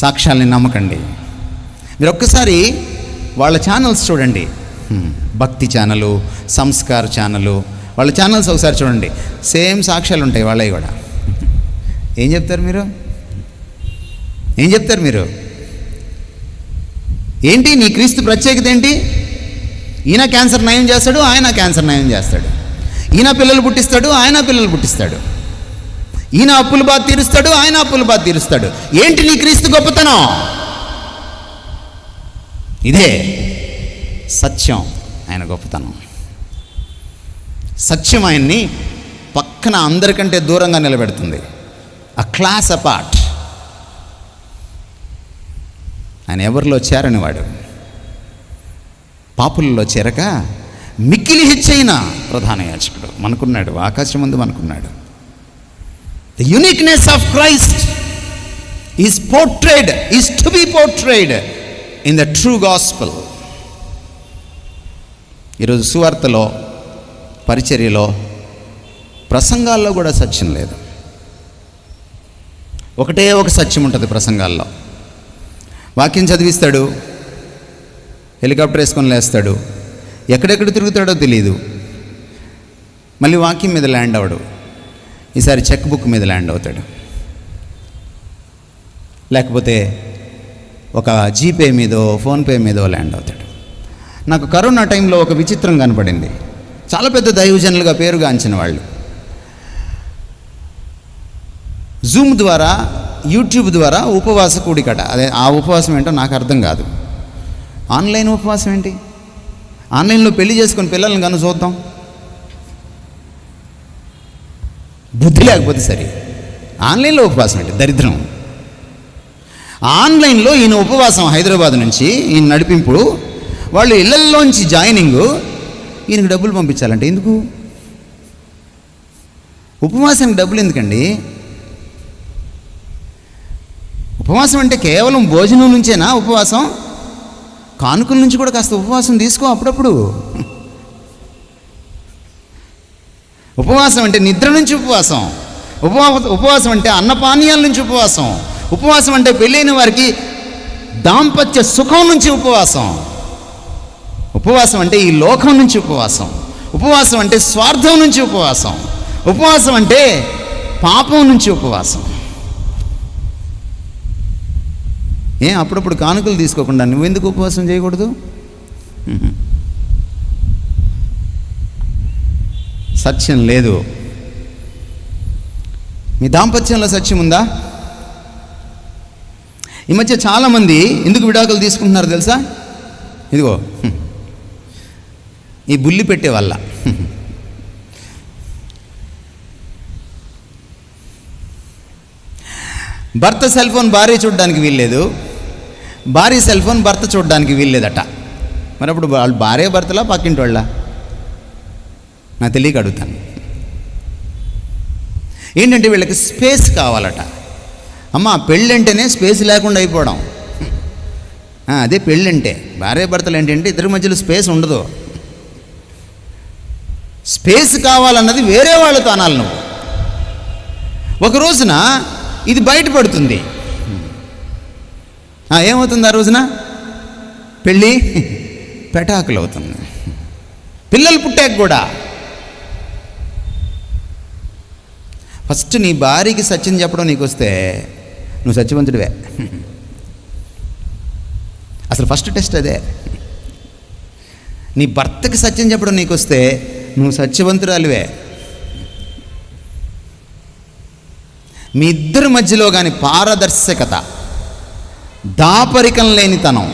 సాక్ష్యాల్ని నమ్మకండి. మీరు ఒక్కసారి వాళ్ళ ఛానల్స్ చూడండి, భక్తి ఛానలు, సంస్కార్ ఛానలు, వాళ్ళ ఛానల్స్ ఒకసారి చూడండి. సేమ్ సాక్ష్యాలు ఉంటాయి వాళ్ళవి కూడా. ఏం చెప్తారు మీరు? ఏంటి నీ క్రీస్తు ప్రత్యేకత ఏంటి? ఈయన క్యాన్సర్ నయం చేస్తాడు, ఆయన క్యాన్సర్ నయం చేస్తాడు. ఈయన పిల్లలు పుట్టిస్తాడు, ఆయన పిల్లలు పుట్టిస్తాడు. ఈయన అప్పుల బాధ తీరుస్తాడు, ఆయన అప్పుల బాధ తీరుస్తాడు. ఏంటి నీ క్రీస్తు గొప్పతనం? ఇదే సత్యం, ఆయన గొప్పతనం. సత్యం ఆయన్ని పక్కన అందరికంటే దూరంగా నిలబెడుతుంది, ఆ క్లాస్ అపార్ట్. ఆయన ఎవరిలో చేరని వాడు, పాపులలో చేరక మిక్కిలి హెచ్చైన ప్రధాన యాజకుడు మనకున్నాడు, ఆకాశం ముందు మనకున్నాడు. The uniqueness of Christ is portrayed, is to be portrayed in the true gospel. ఈరోజు సువార్తలో, పరిచర్యలో, ప్రసంగాల్లో కూడా సత్యం లేదు. ఒకటే ఒక సత్యం ఉంటుంది ప్రసంగాల్లో. వాక్యం చదివిస్తాడు, హెలికాప్టర్ వేసుకొని లేస్తాడు, ఎక్కడెక్కడ తిరుగుతాడో తెలియదు, మళ్ళీ వాక్యం మీద ల్యాండ్ అవడు, ఈసారి చెక్ బుక్ మీద ల్యాండ్ అవుతాడు, లేకపోతే ఒక జీపే మీదో ఫోన్పే మీదో ల్యాండ్ అవుతాడు. నాకు కరోనా టైంలో ఒక విచిత్రం కనపడింది. చాలా పెద్ద దైవజనులుగా పేరుగాంచిన వాళ్ళు జూమ్ ద్వారా, యూట్యూబ్ ద్వారా ఉపవాస కూడికట. అదే ఆ ఉపవాసం ఏంటో నాకు అర్థం కాదు. ఆన్లైన్ ఉపవాసం ఏంటి? ఆన్లైన్లో పెళ్లి చేసుకొని పిల్లల్ని కను చూద్దాం. బుద్ధి లేకపోతే సరే. ఆన్లైన్లో ఉపవాసం ఏంటి? దరిద్రం. ఆన్లైన్లో ఈయన ఉపవాసం, హైదరాబాద్ నుంచి ఈయన నడిపింపు, వాళ్ళు ఇళ్లల్లోంచి జాయినింగు, ఈయనకు డబ్బులు పంపించాలంటే ఎందుకు? ఉపవాసానికి డబ్బులు ఎందుకండి? ఉపవాసం అంటే కేవలం భోజనం నుంచేనా ఉపవాసం? కానుకల నుంచి కూడా కాస్త ఉపవాసం తీసుకో అప్పుడప్పుడు. ఉపవాసం అంటే నిద్ర నుంచి ఉపవాసం, ఉపవాసం అంటే అన్నపానీయాల నుంచి ఉపవాసం, ఉపవాసం అంటే పెళ్ళైన వారికి దాంపత్య సుఖం నుంచి ఉపవాసం, ఉపవాసం అంటే ఈ లోకం నుంచి ఉపవాసం, ఉపవాసం అంటే స్వార్థం నుంచి ఉపవాసం, ఉపవాసం అంటే పాపం నుంచి ఉపవాసం. అప్పుడప్పుడు కానుకలు తీసుకోకుండా నువ్వెందుకు ఉపవాసం చేయకూడదు? సత్యం లేదు. మీ దాంపత్యంలో సత్యం ఉందా? ఈ మధ్య చాలామంది ఎందుకు విడాకులు తీసుకుంటున్నారు తెలుసా? ఇదిగో ఈ బుల్లి పెట్టే వల్ల. భర్త సెల్ ఫోన్ భార్య చూడడానికి వీల్లేదు, భార్య సెల్ ఫోన్ భర్త చూడడానికి వీల్లేదట. మరి అప్పుడు వాళ్ళు భార్య భర్తలా పక్కింటి వాళ్ళ? నాకు తెలియక అడుగుతాను. ఏంటంటే వీళ్ళకి స్పేస్ కావాలట. అమ్మ పెళ్ళంటేనే స్పేస్ లేకుండా అయిపోవడం. అదే పెళ్ళంటే. భార్య భర్తలు ఏంటంటే ఇద్దరి మధ్యలో స్పేస్ ఉండదు. స్పేస్ కావాలన్నది వేరే వాళ్ళతో అనాలి నువ్వు. ఒక రోజున ఇది బయటపడుతుంది. ఏమవుతుంది ఆ రోజున? పెళ్ళి పెటాకులు అవుతుంది. పిల్లలు పుట్టాక కూడా ఫస్ట్ నీ భార్యకి సత్యం చెప్పడం నీకు వస్తే నువ్వు సత్యవంతుడివే. అసలు ఫస్ట్ టెస్ట్ అదే. నీ భర్తకి సత్యం చెప్పడం నీకు వస్తే నువ్వు సత్యవంతురాలివే. మీ ఇద్దరి మధ్యలో కానీ పారదర్శకత, దాపరికం లేనితనం.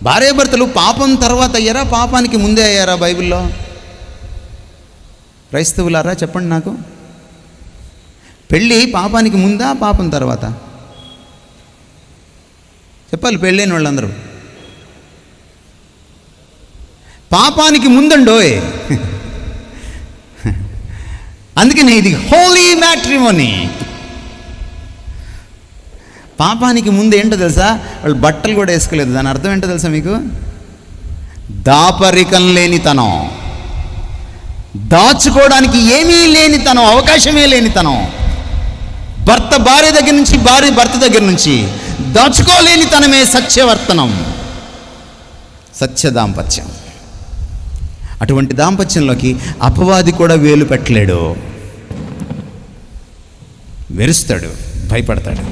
భార్యాభర్తలు పాపం తర్వాత అయ్యారా, పాపానికి ముందే అయ్యారా బైబిల్లో? క్రైస్తవులారా చెప్పండి నాకు. పెళ్ళి పాపానికి ముందా, పాపం తర్వాత? చెప్పాలి పెళ్ళైన వాళ్ళందరూ. పాపానికి ముందండోయ్. అందుకని ఇది హోలీ మ్యాట్రిమోనీ. పాపానికి ముందు ఏంటో తెలుసా? వాళ్ళు బట్టలు కూడా వేసుకోలేదు. దాని అర్థం ఏంటో తెలుసా మీకు? దాపరికం లేనితనం, దాచుకోవడానికి ఏమీ లేనితనం, అవకాశమే లేనితనం. భర్త భార్య దగ్గర నుంచి, భార్య భర్త దగ్గర నుంచి దాచుకోలేనితనమే సత్యవర్తనం, సత్య దాంపత్యం. అటువంటి దాంపత్యంలోకి అపవాది కూడా వేలు పెట్టలేడు. వెరుస్తాడు, భయపడతాడు.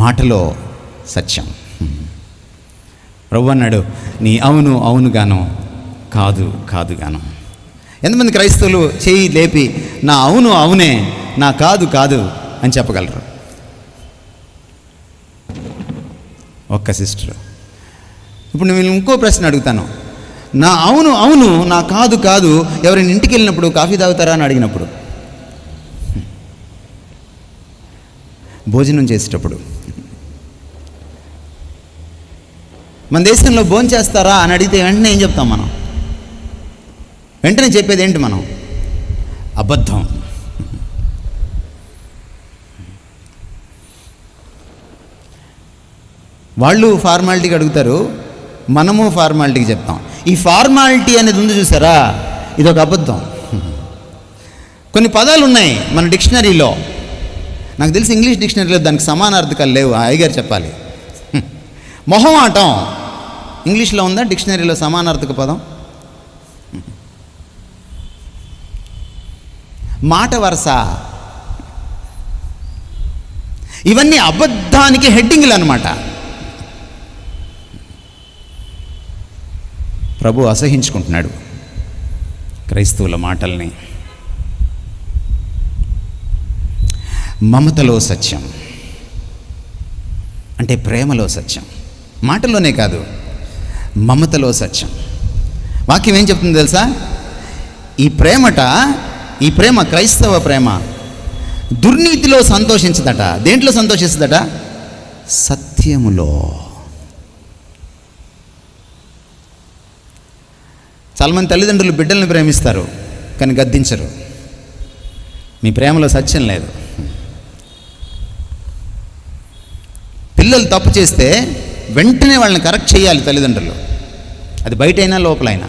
మాటలో సత్యం. ప్రభు అన్నాడు, నీ అవును అవునుగాను, కాదు కాదుగాను. ఎంతమంది క్రైస్తవులు చేయి లేపి నా అవును అవునే, నా కాదు కాదు అని చెప్పగలరు? ఒక్క సిస్టర్. ఇప్పుడు నేను ఇంకో ప్రశ్న అడుగుతాను. నా అవును అవును, నా కాదు కాదు ఎవరైనా ఇంటికి వెళ్ళినప్పుడు కాఫీ తాగుతారా అని అడిగినప్పుడు, భోజనం చేసేటప్పుడు, మన దేశంలో భోజనం చేస్తారా అని అడిగితే వెంటనే ఏం చెప్తాం మనం? వెంటనే చెప్పేది ఏంటి మనం? అబద్ధం. వాళ్ళు ఫార్మాలిటీకి అడుగుతారు, మనము ఫార్మాలిటీకి చెప్తాం. ఈ ఫార్మాలిటీ అనేది ఉంది చూసారా, ఇది ఒక అబద్ధం. కొన్ని పదాలు ఉన్నాయి మన డిక్షనరీలో, నాకు తెలిసి ఇంగ్లీష్ డిక్షనరీలో దానికి సమానార్థకాలు లేవు. అయ్యగారు చెప్పాలి. మొహమాటం ఇంగ్లీష్లో ఉందా డిక్షనరీలో సమానార్థక పదం? మాట వరస, ఇవన్నీ అబద్ధానికి హెడ్డింగ్లు అన్నమాట. ప్రభు అసహించుకుంటున్నాడు క్రైస్తవుల మాటల్ని. మమతలో సత్యం అంటే ప్రేమలో సత్యం, మాటల్లోనే కాదు, మమతలో సత్యం. వాక్యం ఏం చెప్తుంది తెలుసా? ఈ ప్రేమ క్రైస్తవ ప్రేమ దుర్నీతిలో సంతోషించదట. దేంట్లో సంతోషిస్తుందట? సత్యములో. చాలామంది తల్లిదండ్రులు బిడ్డల్ని ప్రేమిస్తారు కానీ గద్దించరు. మీ ప్రేమలో సత్యం లేదు. పిల్లలు తప్పు చేస్తే వెంటనే వాళ్ళని కరెక్ట్ చేయాలి తల్లిదండ్రులు, అది బయటైనా లోపలైనా.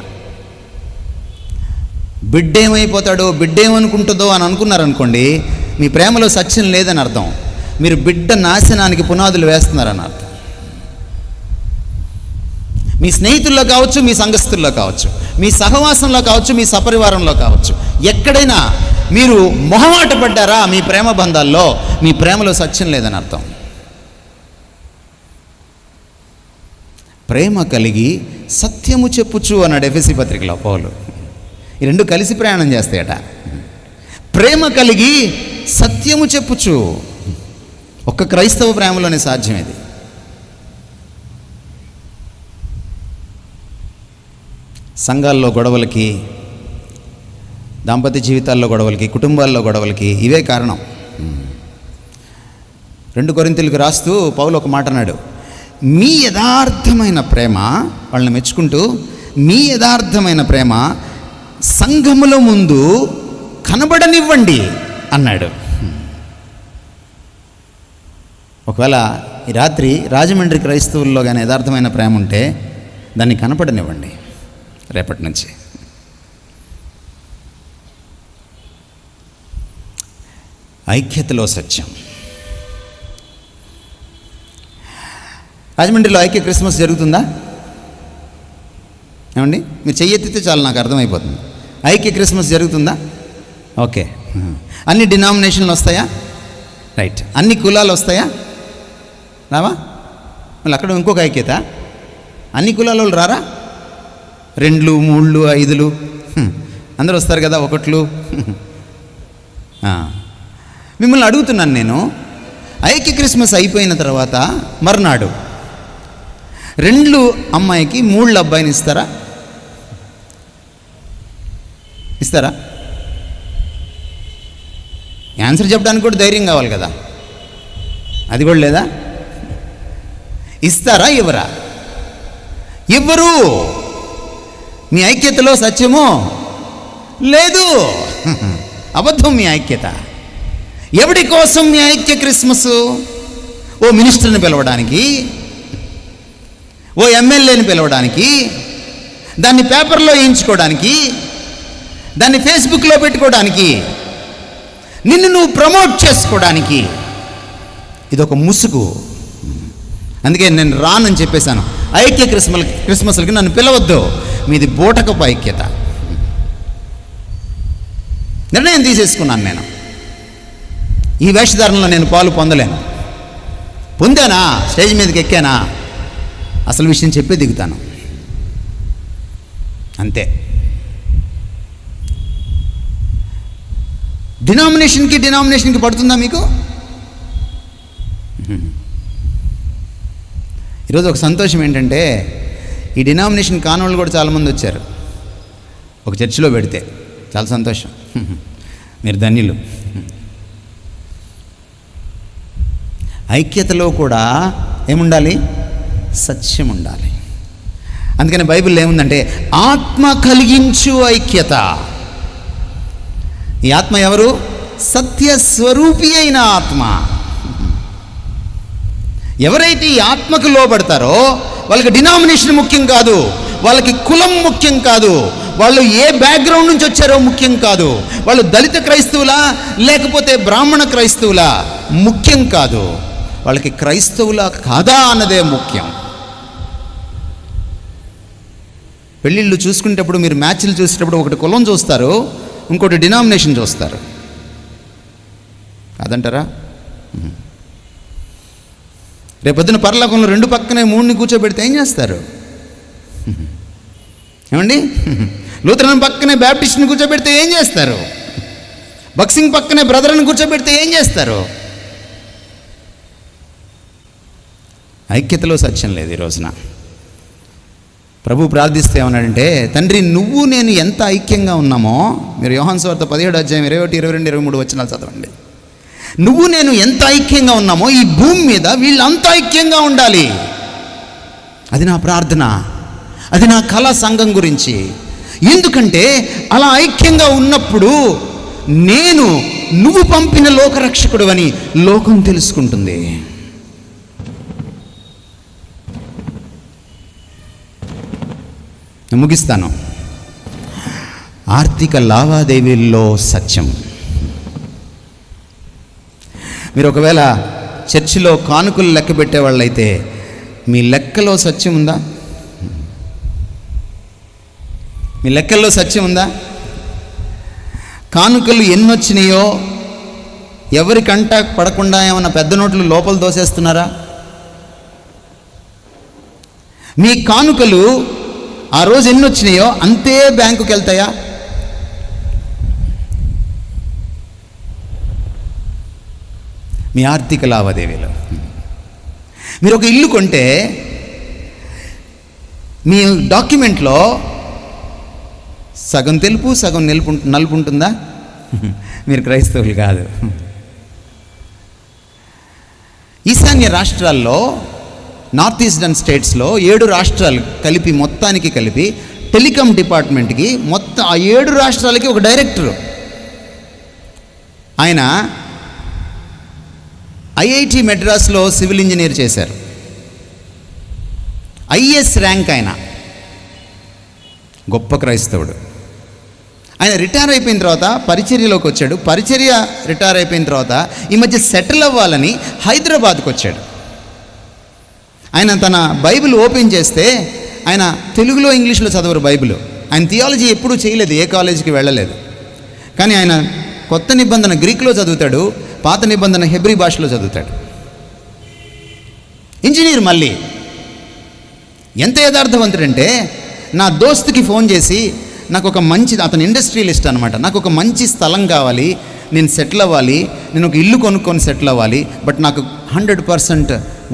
బిడ్డేమైపోతాడో, బిడ్డేమనుకుంటుందో అని అనుకున్నారనుకోండి, మీ ప్రేమలో సత్యం లేదని అర్థం. మీరు బిడ్డ నాశనానికి పునాదులు వేస్తున్నారని అర్థం. మీ స్నేహితుల్లో కావచ్చు, మీ సంఘస్థుల్లో కావచ్చు, మీ సహవాసంలో కావచ్చు, మీ సపరివారంలో కావచ్చు, ఎక్కడైనా మీరు మొహమాట పడ్డారా మీ ప్రేమ బంధాల్లో, మీ ప్రేమలో సత్యం లేదని అర్థం. ప్రేమ కలిగి సత్యము చెప్పుచు అన్నాడు ఎఫెసీ పత్రికలో పౌలు. ఈ రెండు కలిసి ప్రయాణం చేస్తాయట. ప్రేమ కలిగి సత్యము చెప్పుచు. ఒక్క క్రైస్తవ ప్రేమలోనే సాధ్యం ఇది. సంఘాల్లో గొడవలకి, దాంపత్య జీవితాల్లో గొడవలకి, కుటుంబాల్లో గొడవలకి ఇవే కారణం. 2 కొరింథీయులకు రాస్తూ పౌలు ఒక మాట అన్నాడు, మీ యథార్థమైన ప్రేమ, వాళ్ళని మెచ్చుకుంటూ, మీ యథార్థమైన ప్రేమ సంఘముల ముందు కనబడనివ్వండి అన్నాడు. ఒకవేళ ఈ రాత్రి రాజమండ్రి క్రైస్తవుల్లో కానీ యథార్థమైన ప్రేమ ఉంటే దాన్ని కనపడనివ్వండి రేపటి నుంచి. ఐక్యతలో సత్యం. రాజమండ్రిలో ఐక్య క్రిస్మస్ జరుగుతుందా? ఏమండి, మీరు చెయ్యెత్తితే చాలు, నాకు అర్థమైపోతుంది. ఐక్య క్రిస్మస్ జరుగుతుందా? ఓకే. అన్ని డినామినేషన్లు వస్తాయా? రైట్. అన్ని కులాలు వస్తాయా? రావా? మళ్ళీ అక్కడ ఇంకొక ఐక్యత, అన్ని కులాల వాళ్ళు రారా? 2, 3, 5 అందరూ వస్తారు కదా, 1. మిమ్మల్ని అడుగుతున్నాను నేను, ఐక్య క్రిస్మస్ అయిపోయిన తర్వాత మర్నాడు 2 అమ్మాయికి 3 అబ్బాయిని ఇస్తారా? ఇస్తారా? ఆన్సర్ చెప్పడానికి కూడా ధైర్యం కావాలి కదా, అది కూడా లేదా? ఇస్తారా? ఇవ్వరా? ఇవ్వరు. మీ ఐక్యతలో సత్యము లేదు, అబద్ధం మీ ఐక్యత. ఎవడి కోసం మీ ఐక్య క్రిస్మస్? ఓ మినిస్టర్ని పిలవడానికి, ఓ ఎమ్మెల్యేని పిలవడానికి, దాన్ని పేపర్లో వేయించుకోవడానికి, దాన్ని ఫేస్బుక్లో పెట్టుకోవడానికి, నిన్ను నువ్వు ప్రమోట్ చేసుకోవడానికి. ఇదొక ముసుగు. అందుకే నేను రానని చెప్పేశాను. ఐక్య క్రిస్మస్లకి నన్ను పిలవద్దు, మీది బూటకపు ఐక్యత. నిర్ణయం తీసేసుకున్నాను నేను. ఈ వేషధారణలో నేను పాలు పొందలేను. పొందానా? స్టేజ్ మీదకి ఎక్కానా? అసలు విషయం చెప్పే దిగుతాను, అంతే. డినామినేషన్కి పడుతుందా మీకు? ఈరోజు ఒక సంతోషం ఏంటంటే, ఈ డినామినేషన్ కానోళ్ళు కూడా చాలామంది వచ్చారు. ఒక చర్చిలో పెడితే చాలా సంతోషం. మీరు ధన్యులు. ఐక్యతలో కూడా ఏముండాలి? సత్యం ఉండాలి. అందుకని బైబిల్లో ఏముందంటే, ఆత్మ కలిగించు ఐక్యత. ఈ ఆత్మ ఎవరు? సత్యస్వరూపి అయిన ఆత్మ. ఎవరైతే ఈ ఆత్మకు లోబడతారో వాళ్ళకి డినామినేషన్ ముఖ్యం కాదు, వాళ్ళకి కులం ముఖ్యం కాదు, వాళ్ళు ఏ బ్యాక్గ్రౌండ్ నుంచి వచ్చారో ముఖ్యం కాదు, వాళ్ళు దళిత క్రైస్తవులా లేకపోతే బ్రాహ్మణ క్రైస్తవులా ముఖ్యం కాదు, వాళ్ళకి క్రైస్తవులా కాదా అన్నదే ముఖ్యం. పెళ్ళిళ్ళు చూసుకునేటప్పుడు, మీరు మ్యాచ్లు చూసేటప్పుడు ఒకటి కులం చూస్తారు, ఇంకోటి డినామినేషన్ చూస్తారు, కాదంటారా? రేపొద్దున పరలోకంలో రెండు పక్కనే మూడుని కూర్చోబెడితే ఏం చేస్తారు? ఏమండి? లూథరన్ పక్కనే బ్యాప్టిస్ట్ని కూర్చోబెడితే ఏం చేస్తారు? బక్సింగ్ పక్కనే బ్రదర్ని కూర్చోబెడితే ఏం చేస్తారు? ఐక్యతలో సత్యం లేదు ఈ రోజున. ప్రభు ప్రార్థిస్తే ఏమన్నాడంటే, తండ్రి నువ్వు నేను ఎంత ఐక్యంగా ఉన్నామో, మీరు యోహాను సువార్త 17:21, 22, 23 వచనాలు చదవండి. నువ్వు నేను ఎంత ఐక్యంగా ఉన్నామో ఈ భూమి మీద వీళ్ళంత ఐక్యంగా ఉండాలి. అది నా ప్రార్థన, అది నా కళ సంఘం గురించి. ఎందుకంటే అలా ఐక్యంగా ఉన్నప్పుడు నువ్వు పంపిన లోకరక్షకుడు అని లోకం తెలుసుకుంటుంది. ముగిస్తాను. ఆర్థిక లావాదేవీల్లో సత్యం. మీరు ఒకవేళ చర్చిలో కానుకలు లెక్క పెట్టే వాళ్ళైతే మీ లెక్కలో సత్యం ఉందా? మీ లెక్కల్లో సత్యం ఉందా? కానుకలు ఎన్నొచ్చినాయో ఎవరికంట పడకుండా ఏమన్నా పెద్ద నోట్లు లోపల దోసేస్తున్నారా? మీ కానుకలు ఆ రోజు ఎన్నొచ్చినాయో అంతే బ్యాంకుకి వెళ్తాయా? మీ ఆర్థిక లావాదేవీలు. మీరు ఒక ఇల్లు కొంటే మీ డాక్యుమెంట్లో సగం తెలుపు సగం నలుపు ఉంటుందా? మీరు క్రైస్తవులు కాదు. ఈశాన్య రాష్ట్రాల్లో, నార్త్ ఈస్టర్న్ స్టేట్స్లో 7 రాష్ట్రాలు మొత్తానికి కలిపి టెలికాం డిపార్ట్మెంట్కి మొత్తం ఆ 7 రాష్ట్రాలకి ఒక డైరెక్టరు. ఆయన ఐఐటి మెడ్రాస్లో సివిల్ ఇంజనీర్ చేశారు. ఐఎస్ ర్యాంక్ ఆయన. గొప్ప క్రైస్తవుడు. ఆయన రిటైర్ అయిపోయిన తర్వాత పరిచర్యలోకి వచ్చాడు. పరిచర్య రిటైర్ అయిపోయిన తర్వాత ఈ మధ్య సెటిల్ అవ్వాలని హైదరాబాద్కి వచ్చాడు. ఆయన తన బైబిల్ ఓపెన్ చేస్తే ఆయన తెలుగులో ఇంగ్లీష్లో చదవరు బైబిల్. ఆయన థియాలజీ ఎప్పుడూ చేయలేదు, ఏ కాలేజీకి వెళ్ళలేదు. కానీ ఆయన కొత్త నిబంధన గ్రీక్లో చదువుతాడు, పాత నిబంధన హెబ్రీ భాషలో చదువుతాడు. ఇంజనీర్ మళ్ళీ ఎంత యథార్థవంతుడంటే, నా దోస్తుకి ఫోన్ చేసి నాకు ఒక మంచి, అతను ఇండస్ట్రియలిస్ట్ అనమాట, నాకు ఒక మంచి స్థలం కావాలి, నేను సెటిల్ అవ్వాలి, నేను ఒక ఇల్లు కొనుక్కొని సెటిల్ అవ్వాలి, బట్ నాకు 100%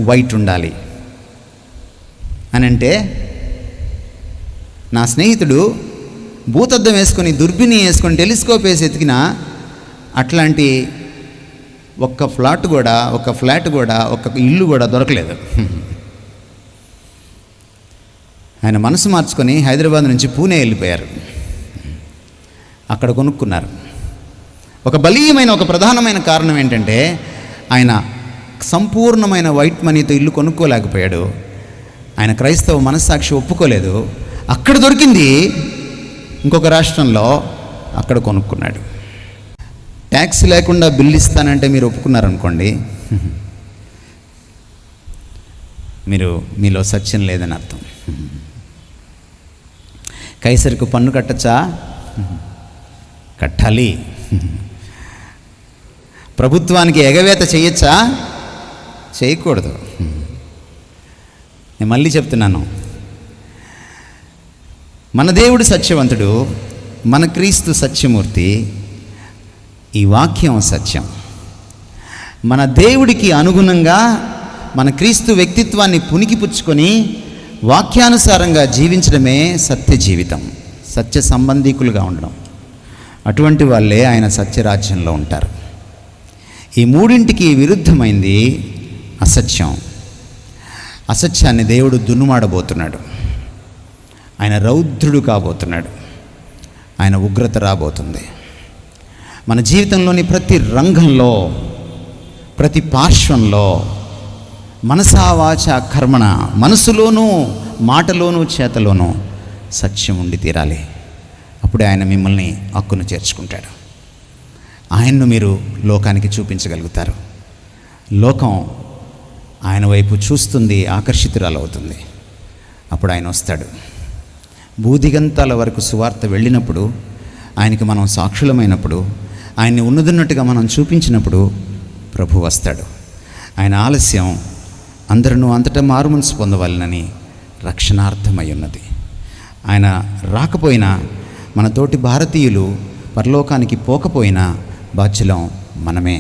వైట్ ఉండాలి అని అంటే, నా స్నేహితుడు భూతద్దం వేసుకొని, దుర్బిని వేసుకొని, టెలిస్కోప్ వేసి ఎతికినా అట్లాంటి ఒక్క ఫ్లాట్ కూడా ఒక్క ఇల్లు కూడా దొరకలేదు. ఆయన మనసు మార్చుకొని హైదరాబాద్ నుంచి పూణే వెళ్ళిపోయారు. అక్కడ కొనుక్కున్నారు. ఒక బలీయమైన ఒక ప్రధానమైన కారణం ఏంటంటే ఆయన సంపూర్ణమైన వైట్ మనీతో ఇల్లు కొనుక్కోలేకపోయాడు. ఆయన క్రైస్తవ మనస్సాక్షి ఒప్పుకోలేదు. అక్కడ దొరికింది ఇంకొక రాష్ట్రంలో, అక్కడ కొనుక్కున్నాడు. ట్యాక్స్ లేకుండా బిల్లు ఇస్తానంటే మీరు ఒప్పుకున్నారనుకోండి, మీలో సత్యం లేదని అర్థం. కైసరికి పన్ను కట్టచ్చా? కట్టాలి. ప్రభుత్వానికి ఎగవేత చేయొచ్చా? చేయకూడదు. నేను మళ్ళీ చెప్తున్నాను, మన దేవుడు సత్యవంతుడు, మన క్రీస్తు సత్యమూర్తి, ఈ వాక్యం సత్యం. మన దేవుడికి అనుగుణంగా మన క్రీస్తు వ్యక్తిత్వాన్ని పుణికిపుచ్చుకొని వాక్యానుసారంగా జీవించడమే సత్య జీవితం, సత్య సంబంధీకులుగా ఉండడం. అటువంటి వాళ్ళే ఆయన సత్యరాజ్యంలో ఉంటారు. ఈ మూడింటికి విరుద్ధమైంది అసత్యం. అసత్యాన్ని దేవుడు దున్నుమాడబోతున్నాడు. ఆయన రౌద్రుడు కాబోతున్నాడు. ఆయన ఉగ్రత రాబోతుంది. మన జీవితంలోని ప్రతి రంగంలో, ప్రతి పార్శ్వంలో, మనసా వాచ కర్మణ, మనసులోనూ మాటలోనూ చేతలోనూ సత్యం ఉండి తీరాలి. అప్పుడే ఆయన మిమ్మల్ని హక్కును చేర్చుకుంటాడు. ఆయన్ను మీరు లోకానికి చూపించగలుగుతారు. లోకం ఆయన వైపు చూస్తుంది, ఆకర్షితురాలవుతుంది. అప్పుడు ఆయన వస్తాడు. భూదిగంతాల వరకు సువార్త వెళ్ళినప్పుడు, ఆయనకి మనం సాక్షులమైనప్పుడు, ఆయన్ని ఉన్నదున్నట్టుగా మనం చూపించినప్పుడు ప్రభు వస్తాడు. ఆయన ఆలస్యం అందరూ అంతటా మారుమనసు పొందవాలని రక్షణార్థమై ఉన్నది. ఆయన రాకపోయినా, మన తోటి భారతీయులు పరలోకానికి పోకపోయినా బాధ్యులం మనమే.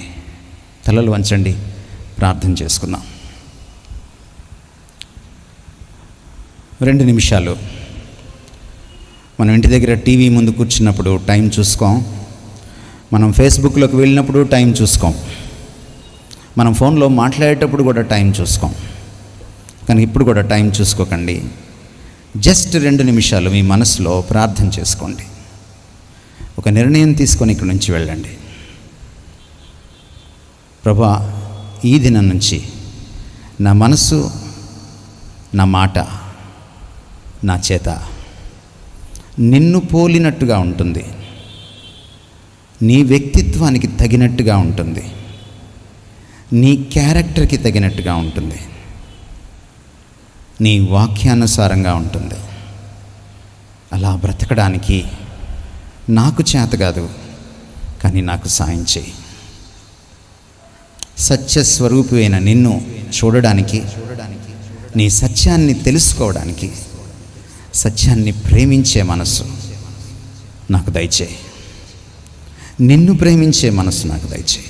తలలు వంచండి, ప్రార్థన చేసుకుందాం. 2 నిమిషాలు మనం ఇంటి దగ్గర టీవీ ముందు కూర్చున్నప్పుడు టైం చూసుకోం. మనం ఫేస్బుక్లోకి వెళ్ళినప్పుడు టైం చూసుకోం. మనం ఫోన్లో మాట్లాడేటప్పుడు కూడా టైం చూసుకోం. కానీ ఇప్పుడు కూడా టైం చూసుకోకండి. జస్ట్ 2 నిమిషాలు మీ మనసులో ప్రార్థన చేసుకోండి. ఒక నిర్ణయం తీసుకొని ఇక్కడి నుంచి వెళ్ళండి. ప్రభా, ఈ దినం నుంచి నా మనసు, నా మాట, నా చేత నిన్ను పోలినట్టుగా ఉంటుంది, నీ వ్యక్తిత్వానికి తగినట్టుగా ఉంటుంది, నీ క్యారెక్టర్కి తగినట్టుగా ఉంటుంది, నీ వాక్యానుసారంగా ఉంటుంది. అలా బ్రతకడానికి నాకు చేత కాదు, కానీ నాకు సాయం చేయి. సత్యస్వరూపి అయిన నిన్ను చూడడానికి, నీ సత్యాన్ని తెలుసుకోవడానికి, సత్యాన్ని ప్రేమించే మనస్సు నాకు దయచేయి. నిన్ను ప్రేమించే మనస్సు నాకు దయచేయి.